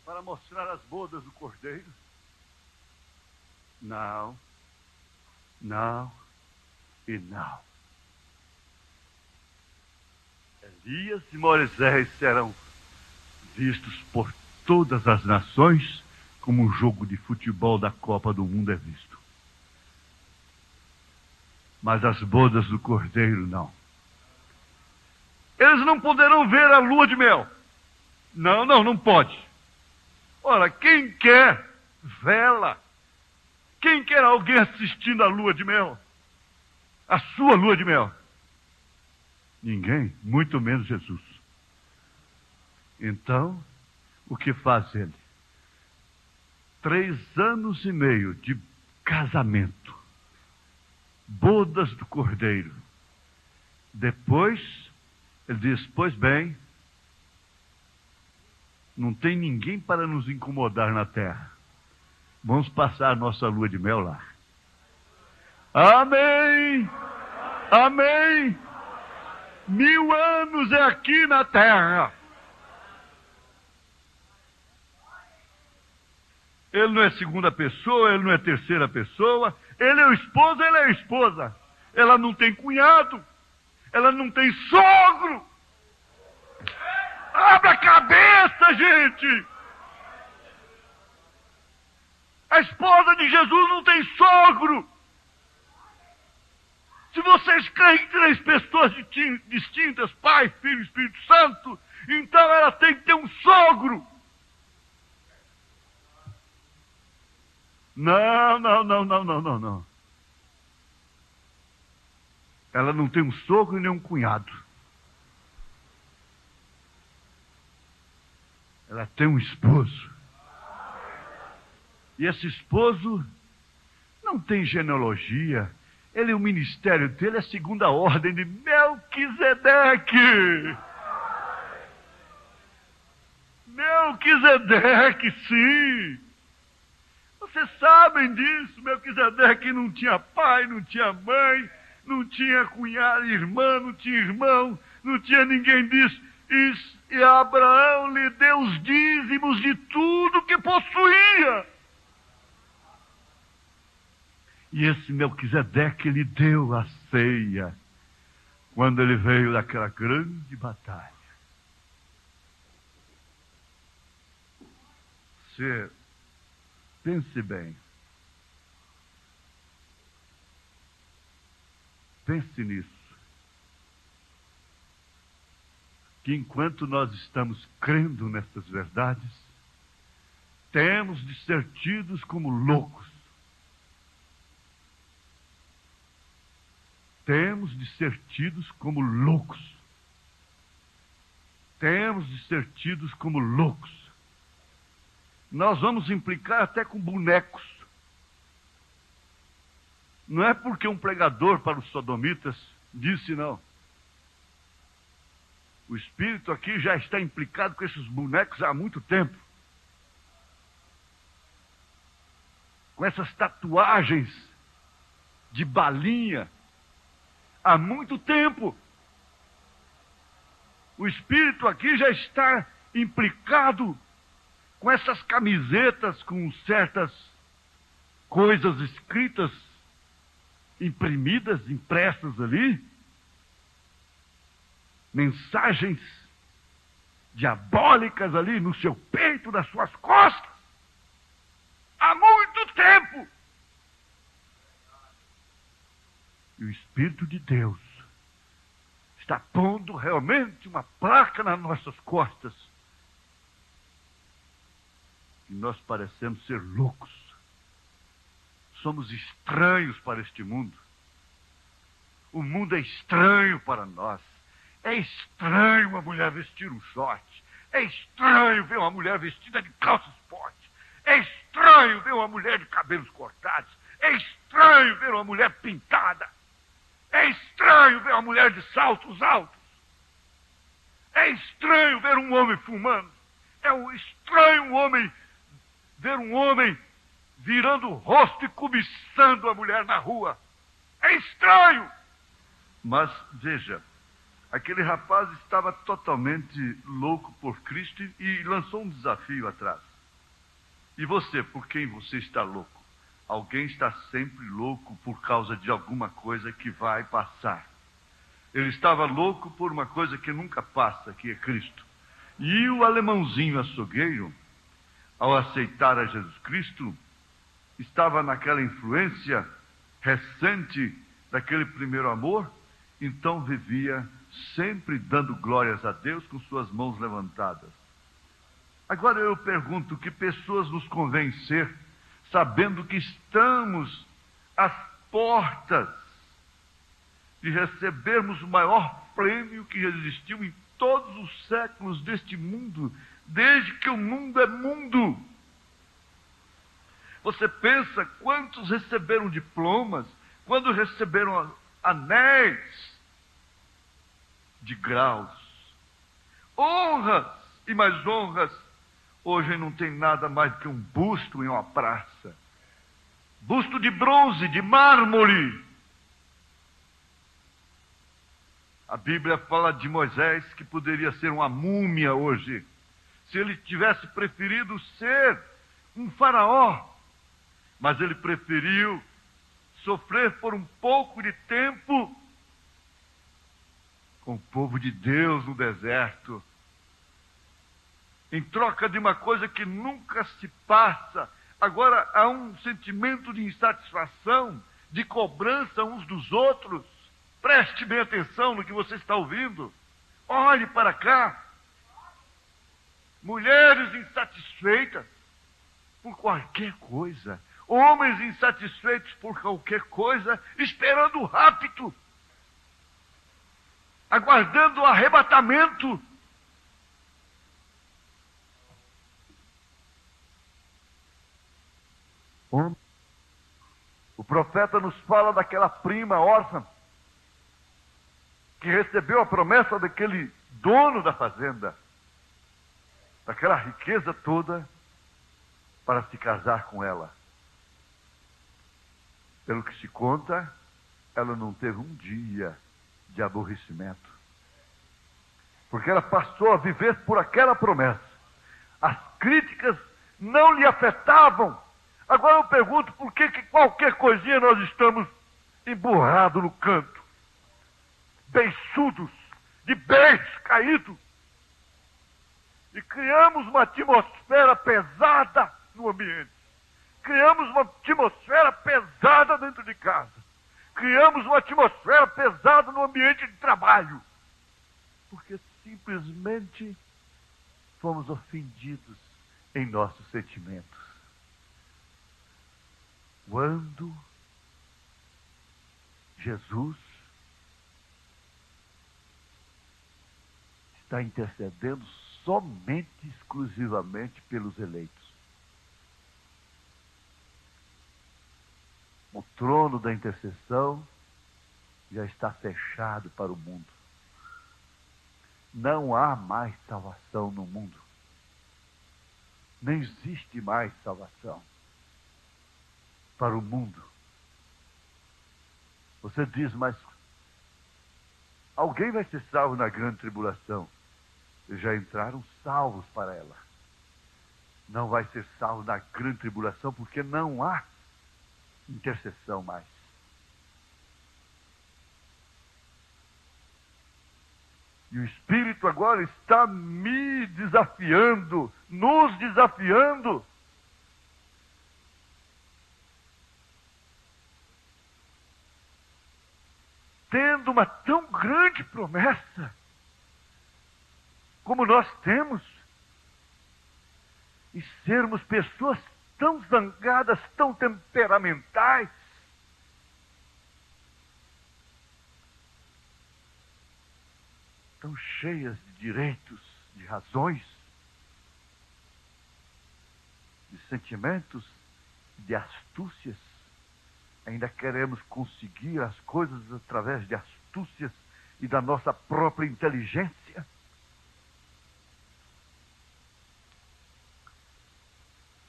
para mostrar as bodas do Cordeiro. Não e não. Elias e Moisés serão vistos por todas as nações como um jogo de futebol da Copa do Mundo é visto. Mas as bodas do Cordeiro não. Eles não poderão ver a lua de mel. Não pode. Ora, quem quer vela? Quem quer alguém assistindo a lua de mel? A sua lua de mel? Ninguém, muito menos Jesus. Então, o que faz ele? 3 anos e meio de casamento, bodas do Cordeiro. Depois, ele diz: pois bem, não tem ninguém para nos incomodar na terra. Vamos passar nossa lua de mel lá. Amém! Amém! 1000 anos é aqui na terra. Ele não é segunda pessoa, ele não é terceira pessoa. Ele é o esposo, ela é a esposa. Ela não tem cunhado. Ela não tem sogro. Abre a cabeça, gente. A esposa de Jesus não tem sogro. Se vocês creem em 3 pessoas distintas, Pai, Filho e Espírito Santo, então ela tem que ter um sogro. Não. Ela não tem um sogro e nem um cunhado. Ela tem um esposo. E esse esposo não tem genealogia. Ele, o ministério dele é a 2ª ordem de Melquisedeque. Melquisedeque, sim. Vocês sabem disso. Melquisedeque não tinha pai, não tinha mãe, não tinha cunhado, irmã, não tinha irmão, não tinha ninguém disso. E Abraão lhe deu os dízimos de tudo que possuía. E esse Melquisedeque lhe deu a ceia quando ele veio daquela grande batalha. Você pense bem. Pense nisso. Que enquanto nós estamos crendo nessas verdades, temos de ser tidos como loucos. Temos de ser tidos como loucos. Temos de ser tidos como loucos. Nós vamos implicar até com bonecos. Não é porque um pregador para os sodomitas disse, não. O Espírito aqui já está implicado com esses bonecos há muito tempo. Com essas tatuagens de balinha há muito tempo. O Espírito aqui já está implicado com essas camisetas, com certas coisas escritas, imprimidas, impressas ali. Mensagens diabólicas ali no seu peito, nas suas costas. Há muito tempo. E o Espírito de Deus está pondo realmente uma placa nas nossas costas. E nós parecemos ser loucos. Somos estranhos para este mundo. O mundo é estranho para nós. É estranho uma mulher vestir um short. É estranho ver uma mulher vestida de calça esporte. É estranho ver uma mulher de cabelos cortados. É estranho ver uma mulher pintada. É estranho ver uma mulher de saltos altos. É estranho ver um homem fumando. É estranho ver um homem virando o rosto e cobiçando a mulher na rua. É estranho. Mas, veja, aquele rapaz estava totalmente louco por Cristo e lançou um desafio atrás. E você, por quem você está louco? Alguém está sempre louco por causa de alguma coisa que vai passar. Ele estava louco por uma coisa que nunca passa, que é Cristo. E o alemãozinho açougueiro, ao aceitar a Jesus Cristo, estava naquela influência recente daquele primeiro amor, então vivia sempre dando glórias a Deus com suas mãos levantadas. Agora eu pergunto, que pessoas nos convém ser, sabendo que estamos às portas de recebermos o maior prêmio que existiu em todos os séculos deste mundo, desde que o mundo é mundo. Você pensa quantos receberam diplomas, quando receberam anéis de graus, honras e mais honras. Hoje não tem nada mais do que um busto em uma praça. Busto de bronze, de mármore. A Bíblia fala de Moisés que poderia ser uma múmia hoje, se ele tivesse preferido ser um faraó. Mas ele preferiu sofrer por um pouco de tempo com o povo de Deus no deserto, em troca de uma coisa que nunca se passa, Agora há um sentimento de insatisfação, de cobrança uns dos outros. Preste bem atenção no que você está ouvindo. Olhe para cá. Mulheres insatisfeitas por qualquer coisa. Homens insatisfeitos por qualquer coisa, esperando o rapto. Aguardando o arrebatamento. O profeta nos fala daquela prima órfã que recebeu a promessa daquele dono da fazenda, daquela riqueza toda, para se casar com ela. Pelo que se conta, ela não teve um dia de aborrecimento, porque ela passou a viver por aquela promessa. As críticas não lhe afetavam. Agora eu pergunto, por que qualquer coisinha nós estamos emburrados no canto, beiçudos, de beiços caídos, e criamos uma atmosfera pesada no ambiente, criamos uma atmosfera pesada dentro de casa, criamos uma atmosfera pesada no ambiente de trabalho, porque simplesmente fomos ofendidos em nossos sentimentos. Quando Jesus está intercedendo somente, exclusivamente pelos eleitos. O trono da intercessão já está fechado para o mundo. Não há mais salvação no mundo. Não existe mais salvação para o mundo. Você diz, mas alguém vai ser salvo na grande tribulação? Eles já entraram salvos para ela. Não vai ser salvo na grande tribulação porque não há intercessão mais. E o Espírito agora está me desafiando, nos desafiando. Tendo uma tão grande promessa como nós temos, e sermos pessoas tão zangadas, tão temperamentais, tão cheias de direitos, de razões, de sentimentos, de astúcias. Ainda queremos conseguir as coisas através de astúcias e da nossa própria inteligência.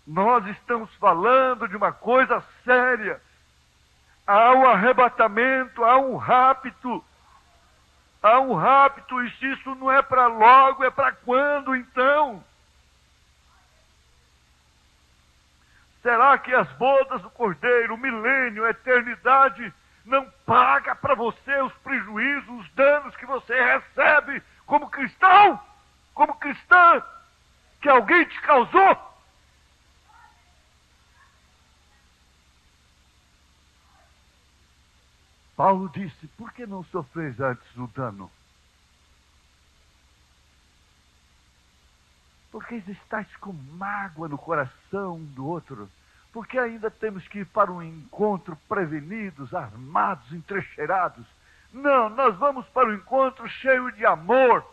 Nós estamos falando de uma coisa séria. Há um arrebatamento, há um rapto. Há um rapto, e se isso não é para logo, é para quando então? Será que as bodas do Cordeiro, o milênio, a eternidade, não paga para você os prejuízos, os danos que você recebe como cristão, como cristã, que alguém te causou? Paulo disse, por que não sofreis antes o dano? Porque estáis com mágoa no coração um do outro. Porque ainda temos que ir para um encontro prevenidos, armados, entrecheirados. Não, nós vamos para o encontro cheio de amor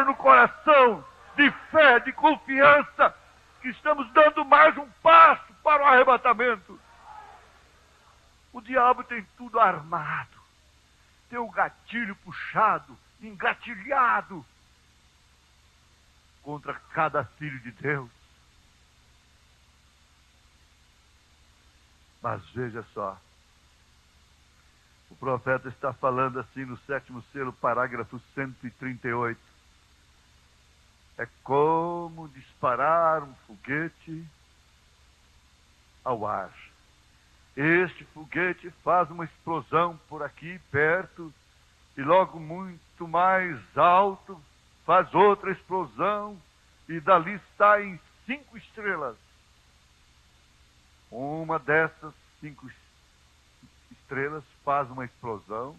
no coração, de fé, de confiança, que estamos dando mais um passo para o arrebatamento. O diabo tem tudo armado, tem o gatilho puxado, engatilhado contra cada filho de Deus. Mas veja só, o profeta está falando assim no 7º selo, parágrafo 138. É como disparar um foguete ao ar. Este foguete faz uma explosão por aqui perto e logo muito mais alto faz outra explosão e dali saem 5 estrelas Uma dessas 5 estrelas faz uma explosão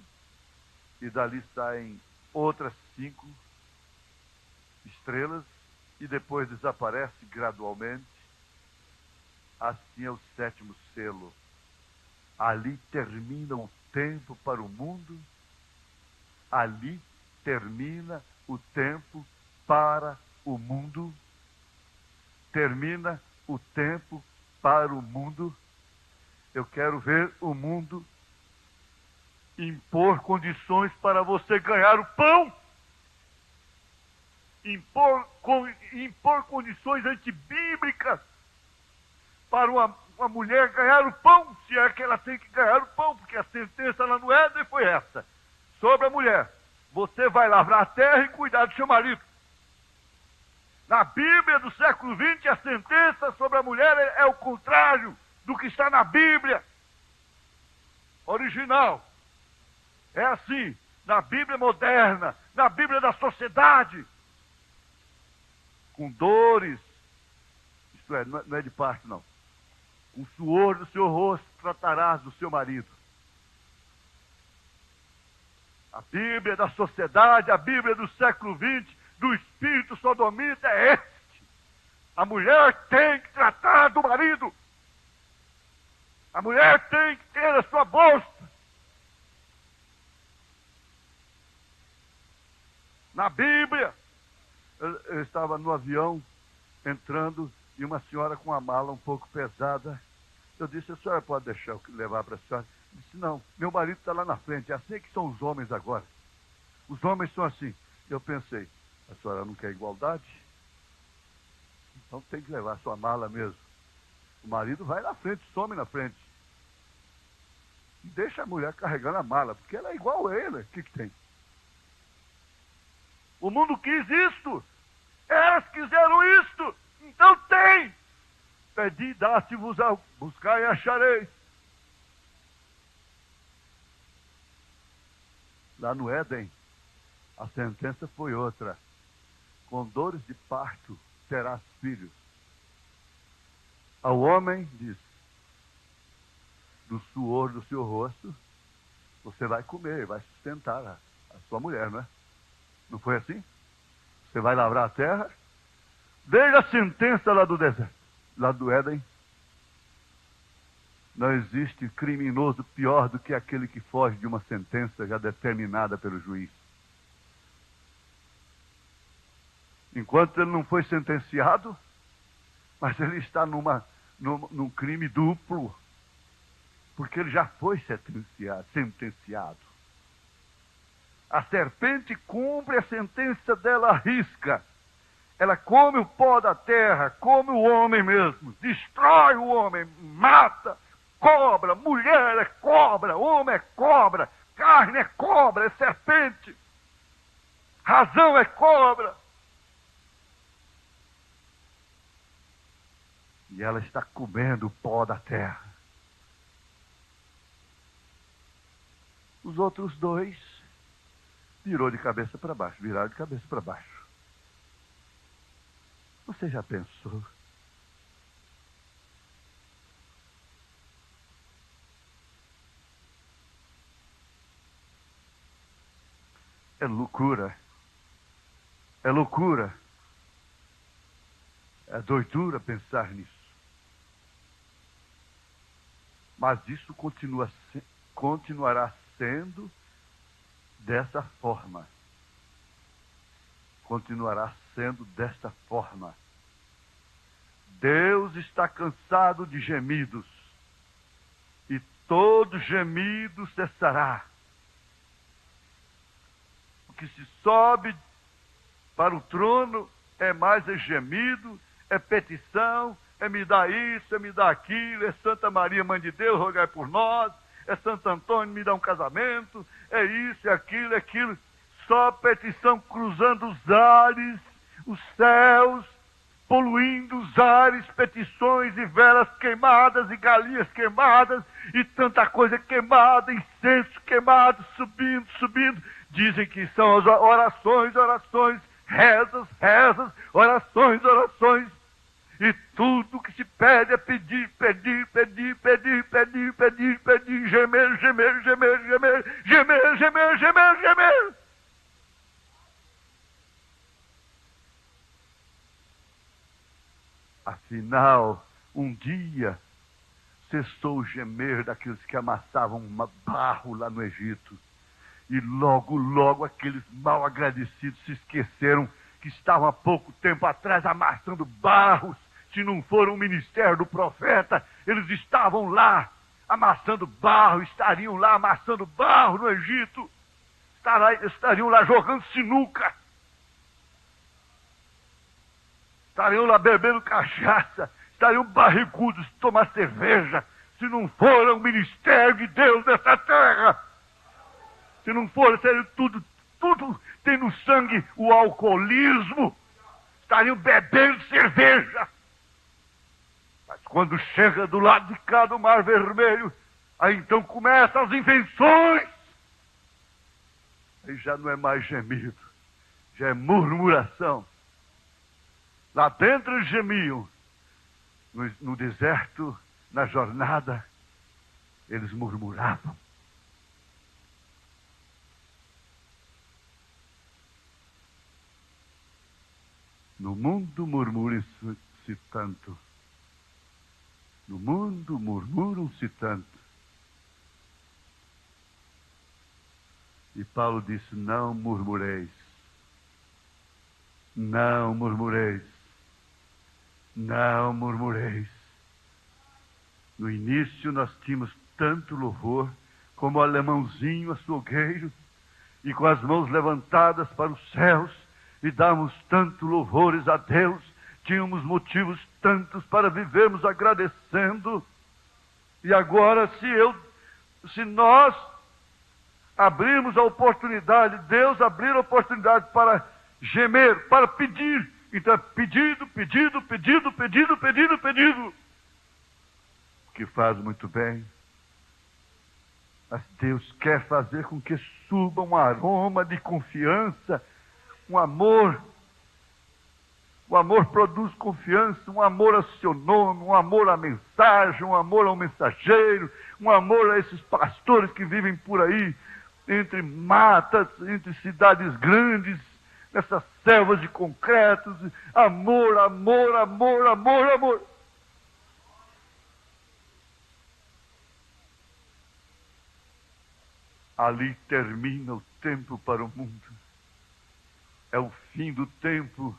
e dali saem outras 5 estrelas e depois desaparece gradualmente. Assim é o 7º selo. Ali termina o tempo para o mundo. Ali termina o tempo para o mundo. Termina o tempo para o mundo. Eu quero ver o mundo impor condições para você ganhar o pão. Impor condições antibíblicas para uma mulher ganhar o pão, se é que ela tem que ganhar o pão, porque a sentença lá no Éden foi essa. Sobre a mulher, você vai lavrar a terra e cuidar do seu marido. Na Bíblia do século XX, a sentença sobre a mulher é o contrário do que está na Bíblia original. É assim, na Bíblia moderna, na Bíblia da sociedade, com dores, isto é, não é de parto não, com suor do seu rosto tratarás do seu marido. A Bíblia da sociedade, a Bíblia do século XX, do espírito sodomita é este. A mulher tem que tratar do marido. A mulher tem que ter a sua bolsa. Na Bíblia, eu estava no avião, entrando, e uma senhora com uma mala um pouco pesada. Eu disse, a senhora pode deixar eu levar para a senhora? Disse, não, meu marido está lá na frente. É assim que são os homens agora. Os homens são assim. Eu pensei, a senhora não quer igualdade? Então tem que levar a sua mala mesmo. O marido vai na frente, some na frente. E deixa a mulher carregando a mala, porque ela é igual a ele. O que tem? O mundo quis isto. Elas quiseram isto. Então tem. Pedi, dá-se-vos, buscar e achareis. Lá no Éden, a sentença foi outra. Com dores de parto terás filhos. Ao homem diz, do suor do seu rosto, você vai comer, vai sustentar a sua mulher, não é? Não foi assim? Você vai lavrar a terra. Desde a sentença lá do deserto, lá do Éden, não existe criminoso pior do que aquele que foge de uma sentença já determinada pelo juiz. Enquanto ele não foi sentenciado, mas ele está num crime duplo, porque ele já foi sentenciado. A serpente cumpre a sentença dela à risca. Ela come o pó da terra, come o homem mesmo, destrói o homem, mata, cobra, mulher é cobra, homem é cobra, carne é cobra, é serpente, razão é cobra. E ela está comendo o pó da terra. Os outros 2 viraram de cabeça para baixo. Você já pensou? É loucura. É loucura. É doidura pensar nisso. Mas isso continuará sendo dessa forma. Continuará sendo desta forma. Deus está cansado de gemidos, e todo gemido cessará. O que se sobe para o trono é mais gemido, é petição, é me dá isso, é me dá aquilo, é Santa Maria, Mãe de Deus, rogai por nós, é Santo Antônio, me dá um casamento, é isso, é aquilo, é aquilo. Só petição cruzando os ares, os céus, poluindo os ares, petições e velas queimadas e galinhas queimadas e tanta coisa queimada, incenso queimado, subindo. Dizem que são as orações, rezas, orações. E tudo que se pede é pedir, pedir, pedir, pedir, pedir, pedir, pedir, gemer, gemer, gemer, gemer, gemer, gemer, gemer, gemer. Afinal, um dia cessou o gemer daqueles que amassavam barro lá no Egito. E logo, logo aqueles mal agradecidos se esqueceram que estavam há pouco tempo atrás amassando barros. Se não for o ministério do profeta, eles estavam lá amassando barro, estariam lá amassando barro no Egito, estariam lá jogando sinuca, estariam lá bebendo cachaça, estariam barrigudos de tomar cerveja, se não for o ministério de Deus nessa terra. Se não for, tudo tem no sangue o alcoolismo, estariam bebendo cerveja. Mas quando chega do lado de cá do Mar Vermelho, aí então começam as invenções. Aí já não é mais gemido, já é murmuração. Lá dentro eles gemiam, no deserto, na jornada, eles murmuravam. No mundo murmuram-se tanto. No mundo murmuram-se tanto. E Paulo disse, não murmureis. Não murmureis. Não murmureis. No início nós tínhamos tanto louvor, como o alemãozinho açougueiro, e com as mãos levantadas para os céus, e dávamos tanto louvores a Deus, tínhamos motivos tantos para vivermos agradecendo. E agora, se nós abrirmos a oportunidade, Deus abrir a oportunidade para gemer, para pedir, então é pedido, pedido, pedido, pedido, pedido, pedido, que faz muito bem. Mas Deus quer fazer com que suba um aroma de confiança, um amor. O amor produz confiança, um amor a seu nome, um amor à mensagem, um amor ao mensageiro, um amor a esses pastores que vivem por aí, entre matas, entre cidades grandes, nessas selvas de concretos. Amor, amor, amor, amor, amor. Ali termina o tempo para o mundo. É o fim do tempo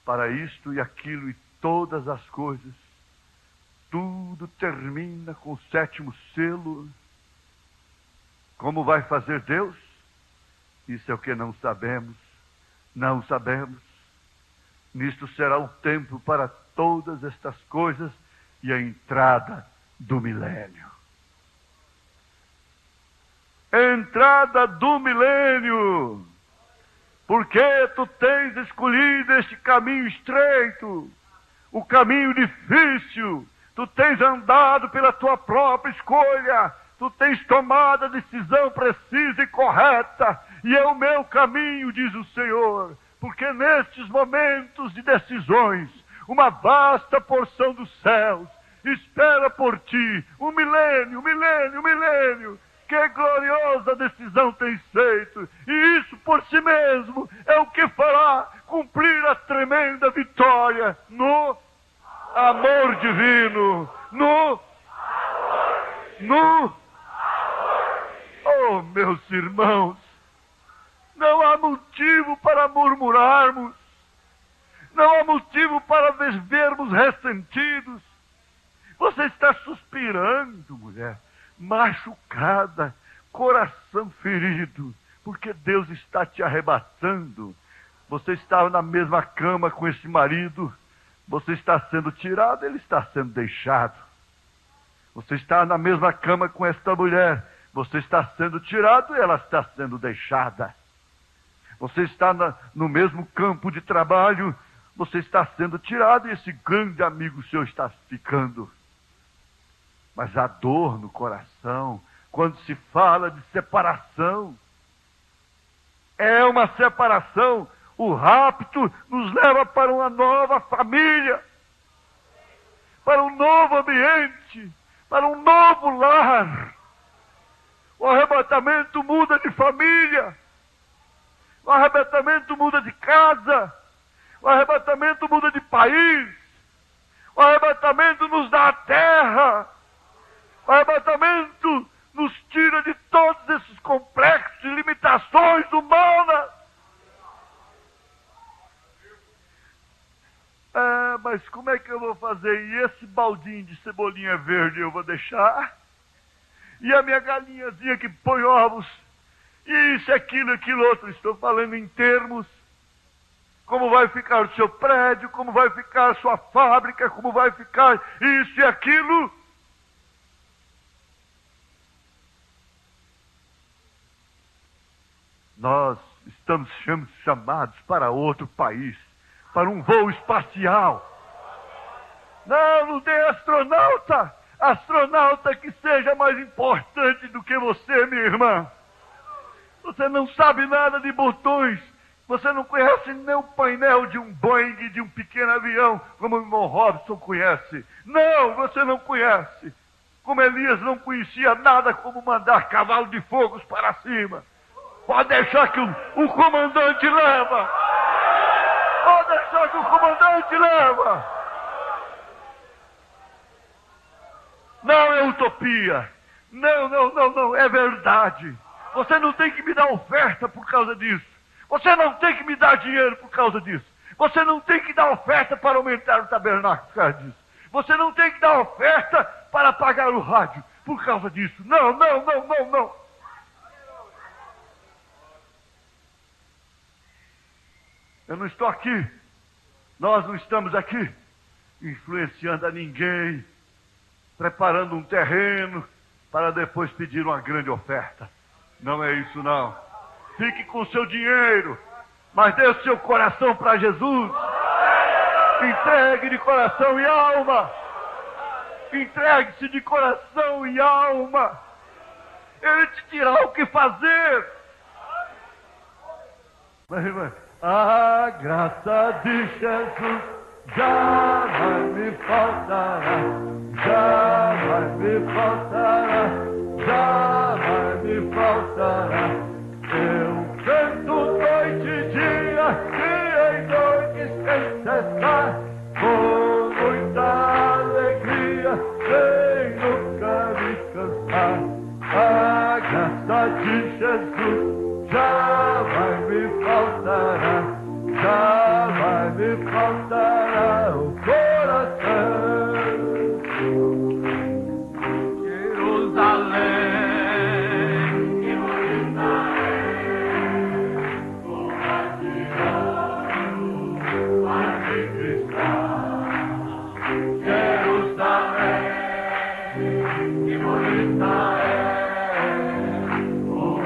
para isto e aquilo e todas as coisas. Tudo termina com o 7º selo. Como vai fazer Deus? Isso é o que não sabemos. Não sabemos. Nisto será o tempo para todas estas coisas e a entrada do milênio. Entrada do milênio. Porque tu tens escolhido este caminho estreito, o caminho difícil, tu tens andado pela tua própria escolha, tu tens tomado a decisão precisa e correta, e é o meu caminho, diz o Senhor, porque nestes momentos de decisões, uma vasta porção dos céus espera por ti, um milênio, milênio, milênio. Que gloriosa decisão tens feito, e isso por si mesmo é o que fará cumprir a tremenda vitória no amor divino, oh, meus irmãos, não há motivo para murmurarmos, não há motivo para vivermos ressentidos. Você está suspirando, mulher, machucada, coração ferido, porque Deus está te arrebatando. Você está na mesma cama com esse marido, você está sendo tirado, ele está sendo deixado. Você está na mesma cama com esta mulher, você está sendo tirado e ela está sendo deixada. Você está no mesmo campo de trabalho, você está sendo tirado e esse grande amigo seu está ficando. Mas a dor no coração, quando se fala de separação, é uma separação. O rapto nos leva para uma nova família. diferente, para um novo lar. O arrebatamento muda de família. O arrebatamento muda de casa. O arrebatamento muda de país. O arrebatamento nos dá a terra. O arrebatamento nos tira de todos esses complexos e limitações humanas. Mas como é que eu vou fazer? E esse baldinho de cebolinha verde eu vou deixar? E a minha galinhazinha que põe ovos? E isso, aquilo, aquilo outro. Estou falando em termos. Como vai ficar o seu prédio, como vai ficar a sua fábrica, como vai ficar isso e aquilo. Nós estamos sendo chamados para outro país, para um voo espacial. Não tem astronauta. Astronauta que seja mais importante do que você, minha irmã. Você não sabe nada de botões. Você não conhece nem o painel de um Boeing, de um pequeno avião, como o irmão Robson conhece. Não, você não conhece. Como Elias não conhecia nada como mandar cavalo de fogo para cima. Pode deixar que o comandante leva. Pode deixar que o comandante leva. Não é utopia. Não, é verdade. Você não tem que me dar oferta por causa disso. Você não tem que me dar dinheiro por causa disso. Você não tem que dar oferta para aumentar o tabernáculo por causa disso. Você não tem que dar oferta para pagar o rádio por causa disso. Não. Eu não estou aqui. Nós não estamos aqui influenciando a ninguém, preparando um terreno para depois pedir uma grande oferta. Não é isso, não. Fique com o seu dinheiro, mas dê o seu coração para Jesus. Entregue de coração e alma. Entregue-se de coração e alma. Ele te dirá o que fazer. Mas, a graça de Jesus jamais me faltará. Jamais me faltará. Jamais me faltará. Eu canto noite e dia em noite sem cessar, com muita alegria, sem nunca me cansar. A graça de Jesus jamais me faltará, jamais me faltará o coração. Jerusalém. Que bonita é, oh,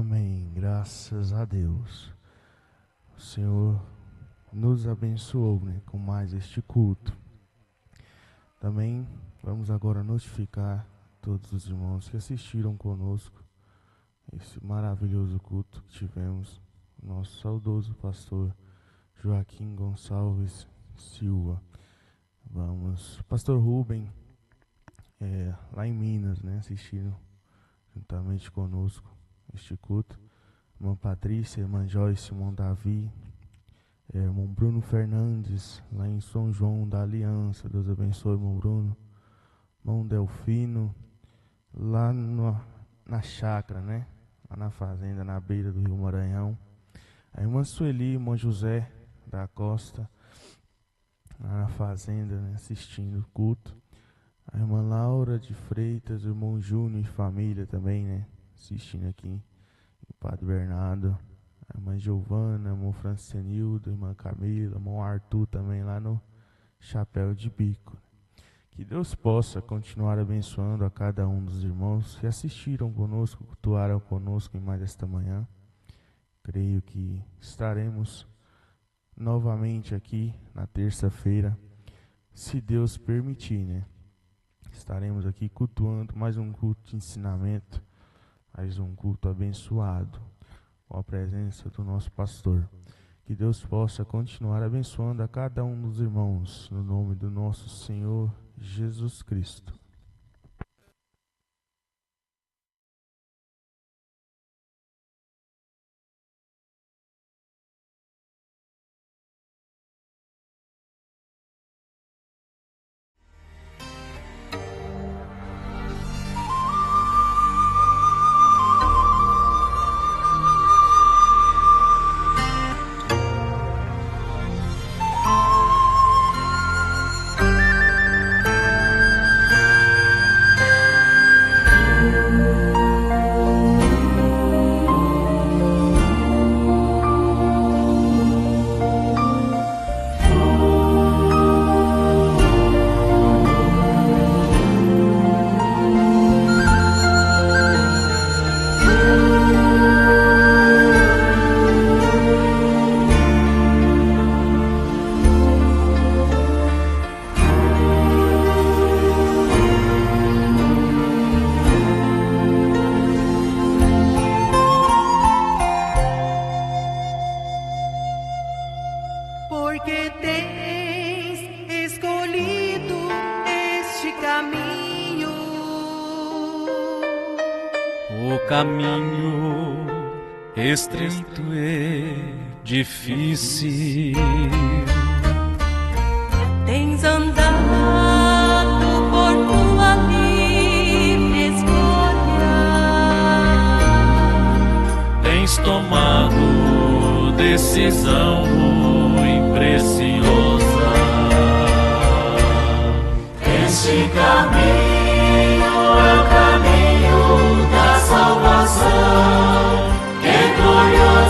Amém. Graças a Deus. O Senhor nos abençoou, né, com mais este culto. Também vamos agora notificar todos os irmãos que assistiram conosco esse maravilhoso culto que tivemos. Nosso saudoso pastor Joaquim Gonçalves Silva. Pastor Rubem, lá em Minas, né, assistiram juntamente conosco este culto. Irmã Patrícia, irmã Joyce, irmão Davi, irmão Bruno Fernandes, lá em São João da Aliança. Deus abençoe, irmão Bruno. Irmão Delfino, lá na chácara, né, lá na fazenda, na beira do Rio Maranhão. A irmã Sueli, irmão José da Costa, lá na fazenda, né, assistindo o culto. A irmã Laura de Freitas, o irmão Júnior e família também, né, assistindo aqui. O Padre Bernardo, a irmã Giovana, a irmã Francenildo, a irmã Camila, o irmão Arthur também lá no Chapéu de Bico. Que Deus possa continuar abençoando a cada um dos irmãos que assistiram conosco, cultuaram conosco em mais esta manhã. Creio que estaremos novamente aqui na terça-feira, se Deus permitir, né? Estaremos aqui cultuando mais um culto de ensinamento, mais um culto abençoado, com a presença do nosso pastor. Que Deus possa continuar abençoando a cada um dos irmãos, no nome do nosso Senhor Jesus Cristo. Caminho estreito e difícil, Tens andado por tua livre escolha, tens tomado decisão muito preciosa. Este caminho é o caminho da salvação, que glorioso